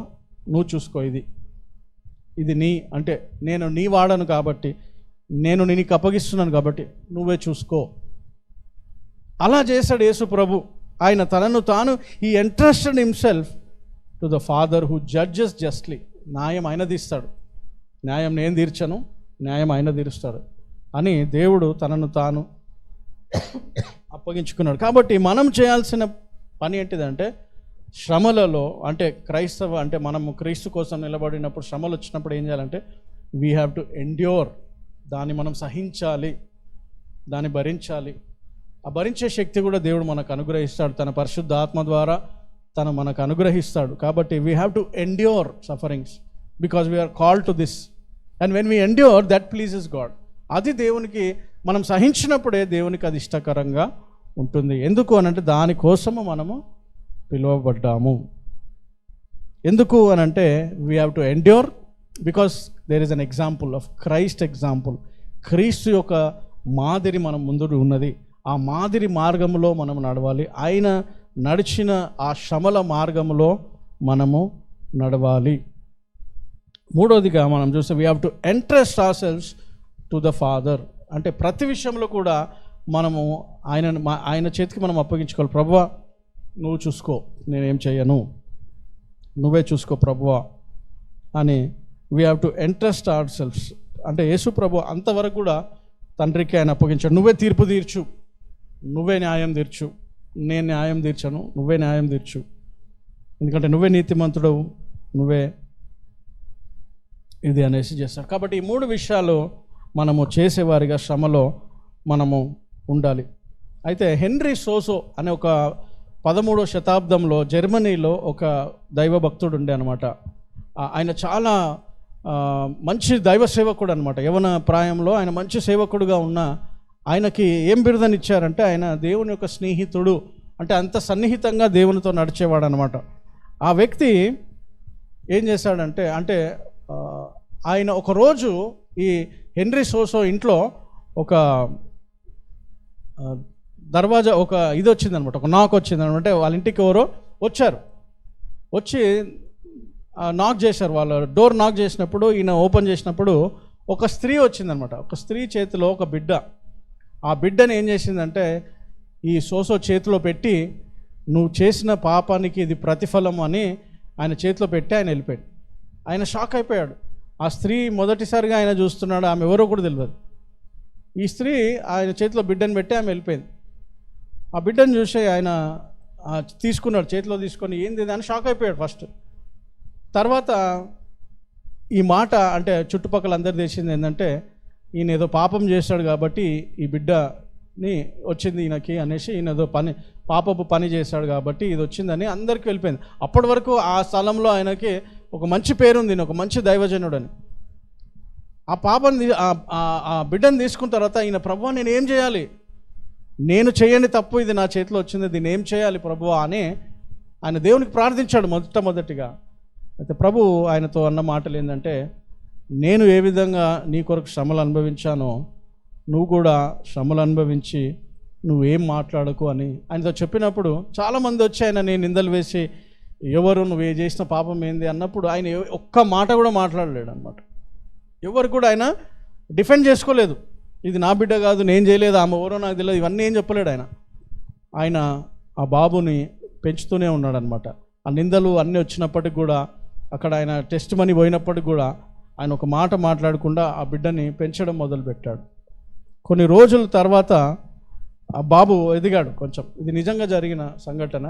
నువ్వు చూసుకో, ఇది నీ అంటే నేను నీ వాడను కాబట్టి, నేను నీకు అప్పగిస్తున్నాను కాబట్టి నువ్వే చూసుకో. అలా చేశాడు యేసు ప్రభు. ఆయన తనను తాను ఈ entrusted himself to the father who judges justly. న్యాయం ఆయన తీస్తాడు, న్యాయం నేను తీర్చను, న్యాయం ఆయన తీరుస్తాడు అని దేవుడు తనను తాను అప్పగించుకున్నాడు. కాబట్టి మనం చేయాల్సిన పని ఏంటిదంటే, శ్రమలలో అంటే అంటే మనము క్రీస్తు కోసం నిలబడినప్పుడు శ్రమలు వచ్చినప్పుడు ఏం చేయాలంటే వీ హ్యావ్ టు ఎండ్యూర్. దాన్ని మనం సహించాలి, దాన్ని భరించాలి. ఆ భరించే శక్తి కూడా దేవుడు మనకు అనుగ్రహిస్తాడు, తన పరిశుద్ధ ఆత్మ ద్వారా తను మనకు అనుగ్రహిస్తాడు. కాబట్టి we have to endure sufferings because we are called to this. And when we endure that pleases God. అది దేవునికి, మనం సహించినప్పుడే దేవునికి అది ఇష్టకరంగా ఉంటుంది. ఎందుకు అనంటే దానికోసము మనము పిలువబడ్డాము. ఎందుకు అనంటే we have to endure because there is an example of Christ example. Kristu యొక్క మాదిరి మనం ముందు ఉన్నది. ఆ మాదిరి మార్గంలో మనం నడవాలి. ఆయన నడిచిన ఆ శ్రమల మార్గంలో మనము నడవాలి. మూడోదిగా మనం చూస్తే we have to entrust ourselves to the father. అంటే ప్రతి విషయంలో కూడా మనము ఆయన చేతికి మనం అప్పగించుకోవాలి. ప్రభువా నువ్వు చూసుకో, నేనేం చేయను, నువ్వే చూసుకో ప్రభువా అని we have to entrust ourselves. అంటే యేసు ప్రభు అంతవరకు కూడా తండ్రికి ఆయన అప్పగించాడు. నువ్వే తీర్పు తీర్చు, నువ్వే న్యాయం తీర్చు, నేను న్యాయం తీర్చను, నువ్వే న్యాయం తీర్చు, ఎందుకంటే నువ్వే నీతిమంతుడవు, నువ్వే ఇది అనేసి చేస్తాడు. కాబట్టి ఈ మూడు విషయాలు మనము చేసేవారిగా శ్రమలో మనము ఉండాలి. అయితే హెన్రీ సోసో అనే ఒక 13వ శతాబ్దంలో జర్మనీలో ఒక దైవ భక్తుడు ఉండే అనమాట. ఆయన చాలా మంచి దైవ సేవకుడు అనమాట. యవన ప్రాయంలో ఆయన మంచి సేవకుడుగా ఉన్న ఆయనకి ఏం బిరుదనిచ్చారంటే ఆయన దేవుని యొక్క స్నేహితుడు, అంటే అంత సన్నిహితంగా దేవునితో నడిచేవాడు అనమాట. ఆ వ్యక్తి ఏం చేశాడంటే ఆయన ఒకరోజు ఈ హెన్రీ సోసో ఇంట్లో ఒక దర్వాజా ఒక ఇది వచ్చిందనమాట, ఒక నాక్ వచ్చిందనమాట. అంటే వాళ్ళ ఇంటికి ఎవరో వచ్చి నాక్ చేశారు. వాళ్ళ డోర్ నాక్ చేసినప్పుడు ఈయన ఓపెన్ చేసినప్పుడు ఒక స్త్రీ వచ్చిందనమాట. ఒక స్త్రీ చేతిలో ఒక బిడ్డ. ఆ బిడ్డని ఏం చేసిందంటే ఈ సోసో చేతిలో పెట్టి, నువ్వు చేసిన పాపానికి ఇది ప్రతిఫలం అని ఆయన చేతిలో పెట్టి ఆయన వెళ్ళిపోయాడు. ఆయన షాక్ అయిపోయాడు. ఆ స్త్రీ మొదటిసారిగా ఆయన చూస్తున్నాడు, ఆమె ఎవరో కూడా తెలియదు. ఈ స్త్రీ ఆయన చేతిలో బిడ్డను పెట్టి ఆమె వెళ్ళిపోయింది. ఆ బిడ్డను చూసి ఆయన తీసుకున్నాడు, చేతిలో తీసుకొని ఏంది అని షాక్ అయిపోయాడు ఫస్ట్. తర్వాత ఈ మాట అంటే చుట్టుపక్కల అందరు తెలిసింది ఏంటంటే ఈయన ఏదో పాపం చేశాడు కాబట్టి ఈ బిడ్డని వచ్చింది ఈయనకి అనేసి, ఈయన ఏదో పాపపు పని చేశాడు కాబట్టి ఇది వచ్చిందని అందరికీ వెళ్ళిపోయింది. అప్పటి వరకు ఆ స్థలంలో ఆయనకి ఒక మంచి పేరుంది, ఒక మంచి దైవజనుడని. ఆ పాపని ఆ బిడ్డను తీసుకున్న తర్వాత ఈయన, ప్రభువా నేను ఏం చేయాలి, నేను చేయని తప్పు ఇది నా చేతిలో వచ్చింది, దీన్ని ఏం చేయాలి ప్రభువా అని ఆయన దేవునికి ప్రార్థించాడు మొదటిగా. అయితే ప్రభు ఆయనతో అన్న మాటలు ఏంటంటే, నేను ఏ విధంగా నీ కొరకు శ్రమలు అనుభవించానో నువ్వు కూడా శ్రమలు అనుభవించి నువ్వేం మాట్లాడకు అని ఆయనతో చెప్పినప్పుడు చాలామంది వచ్చి ఆయన నేను నిందలు వేసి, ఎవరు నువ్వు చేసిన పాపం ఏంది అన్నప్పుడు ఆయన ఒక్క మాట కూడా మాట్లాడలేడు అనమాట. ఎవరు కూడా ఆయన డిఫెండ్ చేసుకోలేదు, ఇది నా బిడ్డ కాదు, నేను చేయలేదు, ఆమె ఎవరో నాకు తెలియదు, ఇవన్నీ ఏం చెప్పలేడు ఆయన ఆ బాబుని పెంచుతూనే ఉన్నాడు అనమాట. ఆ నిందలు అన్నీ వచ్చినప్పటికి కూడా, అక్కడ ఆయన టెస్ట్ మనీ పోయినప్పటికి కూడా ఆయన ఒక మాట మాట్లాడకుండా ఆ బిడ్డని పెంచడం మొదలుపెట్టాడు. కొన్ని రోజుల తర్వాత ఆ బాబు ఎదిగాడు కొంచెం, ఇది నిజంగా జరిగిన సంఘటన.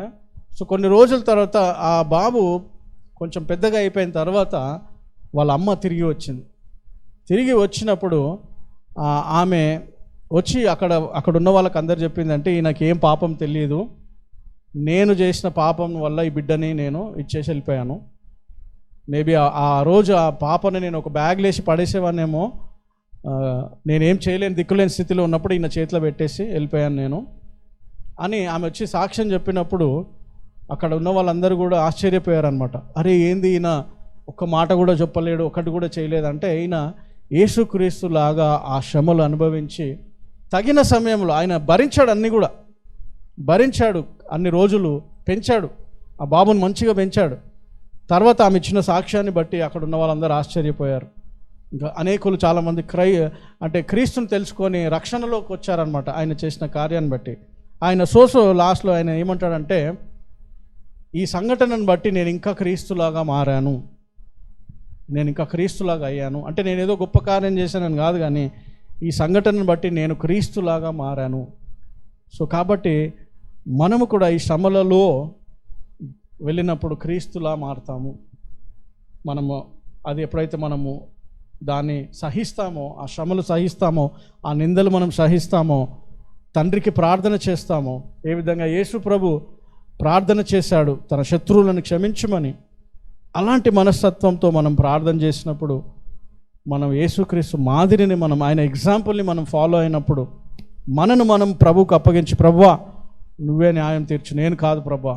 సో కొన్ని రోజుల తర్వాత ఆ బాబు కొంచెం పెద్దగా అయిపోయిన తర్వాత వాళ్ళ అమ్మ తిరిగి వచ్చినప్పుడు ఆమె వచ్చి అక్కడ ఉన్న వాళ్ళకి అందరు చెప్పిందంటే, ఈయనకి ఏం పాపం తెలియదు, నేను చేసిన పాపం వల్ల ఈ బిడ్డని నేను ఇచ్చేసి వెళ్ళిపోయాను. మేబీ ఆ రోజు ఆ పాపని నేను ఒక బ్యాగ్లో వేసి పడేసేవాన్నేమో, నేనేం చేయలేని దిక్కులేని స్థితిలో ఉన్నప్పుడు ఈయన చేతిలో పెట్టేసి వెళ్ళిపోయాను నేను అని ఆమె వచ్చి సాక్ష్యం చెప్పినప్పుడు అక్కడ ఉన్న వాళ్ళందరూ కూడా ఆశ్చర్యపోయారనమాట. అరే ఏంది ఈయన ఒక్క మాట కూడా చెప్పలేడు, ఒకటి కూడా చేయలేదంటే, ఈయన యేసుక్రీస్తులాగా ఆ శ్రమలు అనుభవించి తగిన సమయంలో ఆయన భరించాడు అన్ని రోజులు పెంచాడు, ఆ బాబుని మంచిగా పెంచాడు. తర్వాత ఆమె ఇచ్చిన సాక్ష్యాన్ని బట్టి అక్కడ ఉన్న వాళ్ళందరూ ఆశ్చర్యపోయారు. ఇంకా అనేకులు చాలామంది క్రీస్తుని తెలుసుకొని రక్షణలోకి వచ్చారనమాట ఆయన చేసిన కార్యాన్ని బట్టి. ఆయన సోసో లాస్ట్లో ఆయన ఏమంటాడంటే, ఈ సంఘటనను బట్టి నేను ఇంకా క్రీస్తులాగా మారాను, నేను ఇంకా క్రీస్తులాగా అయ్యాను. అంటే నేను ఏదో గొప్ప కార్యం చేశానని కాదు, కానీ ఈ సంఘటనను బట్టి నేను క్రీస్తులాగా మారాను. సో కాబట్టి మనము కూడా ఈ శ్రమలలో వెళ్ళినప్పుడు క్రీస్తులా మారుతాము. మనము అది ఎప్పుడైతే మనము దాన్ని సహిస్తామో, ఆ శ్రమలు సహిస్తామో, ఆ నిందలు మనం సహిస్తామో, తండ్రికి ప్రార్థన చేస్తామో, ఏ విధంగా యేసు ప్రభు ప్రార్థన చేశాడు తన శత్రువులను క్షమించమని, అలాంటి మనస్తత్వంతో మనం ప్రార్థన చేసినప్పుడు మనం యేసుక్రీస్తు మాదిరిని ఆయన ఎగ్జాంపుల్ని మనం ఫాలో అయినప్పుడు మనను మనం ప్రభువుకు అప్పగించి, ప్రభువా నువ్వే న్యాయం తీర్చు, నేను కాదు ప్రభువా,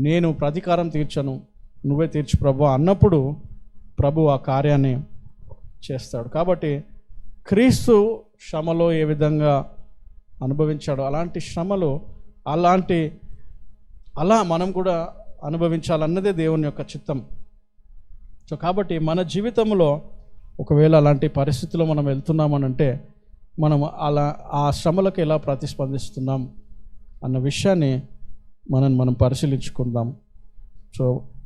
నేను ప్రతీకారం తీర్చను, నువ్వే తీర్చు ప్రభువా అన్నప్పుడు ప్రభు ఆ కార్యాన్ని చేస్తాడు. కాబట్టి క్రీస్తు శ్రమలో ఏ విధంగా అనుభవించాడో అలాంటి శ్రమలు అలా మనం కూడా అనుభవించాలన్నదే దేవుని యొక్క చిత్తం. సో కాబట్టి మన జీవితంలో ఒకవేళ అలాంటి పరిస్థితిలో మనం వెళ్తున్నామనంటే మనం ఆ శ్రమలకు ఎలా ప్రతిస్పందిస్తున్నాం అన్న విషయాన్ని మనం పరిశీలించుకుందాం. సో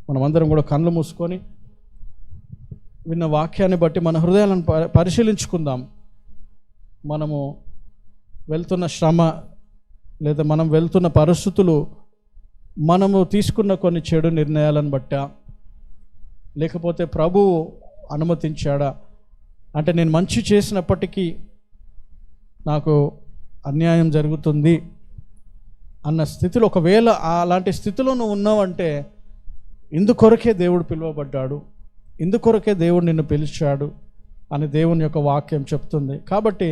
మనమందరం కూడా కళ్ళు మూసుకొని విన్న వాక్యాన్ని బట్టి మన హృదయాలను పరిశీలించుకుందాం. మనము వెళ్తున్న శ్రమ లేదా మనం వెళ్తున్న పరిస్థితులు మనము తీసుకున్న కొన్ని చెడు నిర్ణయాలను బట్టా, లేకపోతే ప్రభువు అనుమతించాడా, అంటే నేను మంచి చేసినప్పటికీ నాకు అన్యాయం జరుగుతుంది అన్న స్థితిలో, ఒకవేళ అలాంటి స్థితిలో నువ్వు ఉన్నావంటే ఇందుకొరకే దేవుడు పిలువబడ్డాడు, ఇందుకొరకే దేవుడు నిన్ను పిలిచాడు అని దేవుని యొక్క వాక్యం చెప్తుంది. కాబట్టి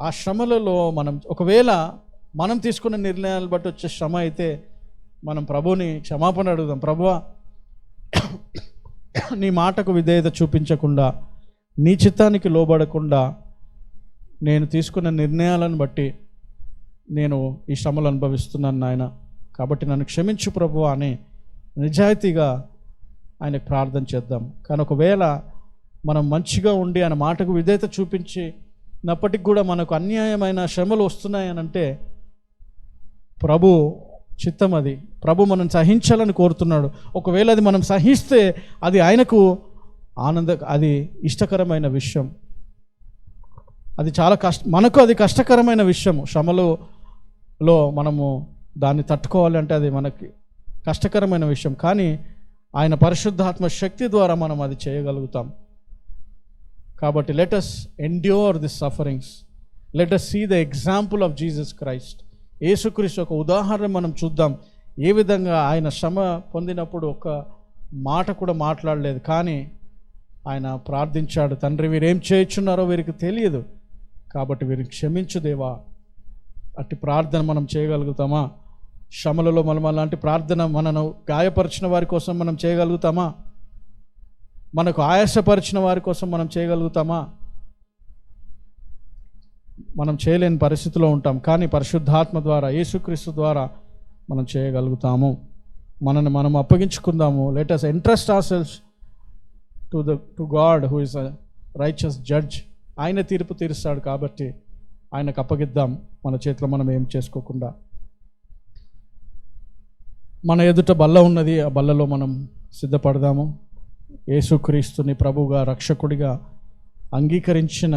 ఆ శ్రమలలో మనం ఒకవేళ మనం తీసుకున్న నిర్ణయాలు బట్టి వచ్చే శ్రమ అయితే మనం ప్రభువుని క్షమాపణ అడుగుదాం. ప్రభువా, నీ మాటకు విధేయత చూపించకుండా, నీ చిత్తానికి లోబడకుండా నేను తీసుకున్న నిర్ణయాలను బట్టి నేను ఈ శ్రమలు అనుభవిస్తున్నాను నాయన, కాబట్టి నన్ను క్షమించు ప్రభువా అని నిజాయితీగా ఆయనకు ప్రార్థన చేద్దాం. కానీ ఒకవేళ మనం మంచిగా ఉండి ఆయన మాటకు విధేయత చూపించినప్పటికి కూడా మనకు అన్యాయమైన శ్రమలు వస్తున్నాయనంటే ప్రభు చిత్తం, అది ప్రభు మనం సహించాలని కోరుతున్నాడు. ఒకవేళ అది మనం సహిస్తే అది ఆయనకు అది ఇష్టకరమైన విషయం. అది చాలా మనకు అది కష్టకరమైన విషయం. శ్రమలో మనము దాన్ని తట్టుకోవాలి అంటే అది మనకి కష్టకరమైన విషయం. కానీ ఆయన పరిశుద్ధాత్మ శక్తి ద్వారా మనం అది చేయగలుగుతాం. కాబట్టి let us endure this sufferings, let us see the example of Jesus Christ. యేసుక్రీస్తు ఒక ఉదాహరణ మనం చూద్దాం. ఏ విధంగా ఆయన శ్రమ పొందినప్పుడు ఒక మాట కూడా మాట్లాడలేదు, కానీ ఆయన ప్రార్థించాడు, తండ్రి వీరేం చేయుచున్నారో వీరికి తెలియదు, కాబట్టి వీరికి క్షమించు దేవా. అట్టి ప్రార్థన మనం చేయగలుగుతామా? శ్రమలలో మనం అలాంటి ప్రార్థన మనను గాయపరిచిన వారి కోసం మనం చేయగలుగుతామా? మనకు ఆయాసపరిచిన వారి కోసం మనం చేయగలుగుతామా? మనం చేయలేని పరిస్థితిలో ఉంటాం. కానీ పరిశుద్ధాత్మ ద్వారా, యేసుక్రీస్తు ద్వారా మనం చేయగలుగుతాము. మనల్ని మనం అప్పగించుకుందాము. Let us entrust ourselves to God who is a righteous judge. ఆయన తీర్పు తీరుస్తాడు కాబట్టి ఆయనకు అప్పగిద్దాం, మన చేతిలో మనం ఏం చేసుకోకుండా. మన ఎదుట బల్ల ఉన్నది, ఆ బల్లలో మనం సిద్ధపడదాము. యేసుక్రీస్తుని ప్రభువుగా, రక్షకుడిగా అంగీకరించిన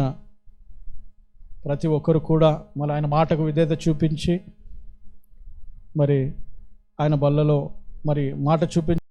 ప్రతి ఒక్కరు కూడా మళ్ళీ ఆయన మాటకు విధేయత చూపించి మరి ఆయన బల్లలో మరి మాట చూపించి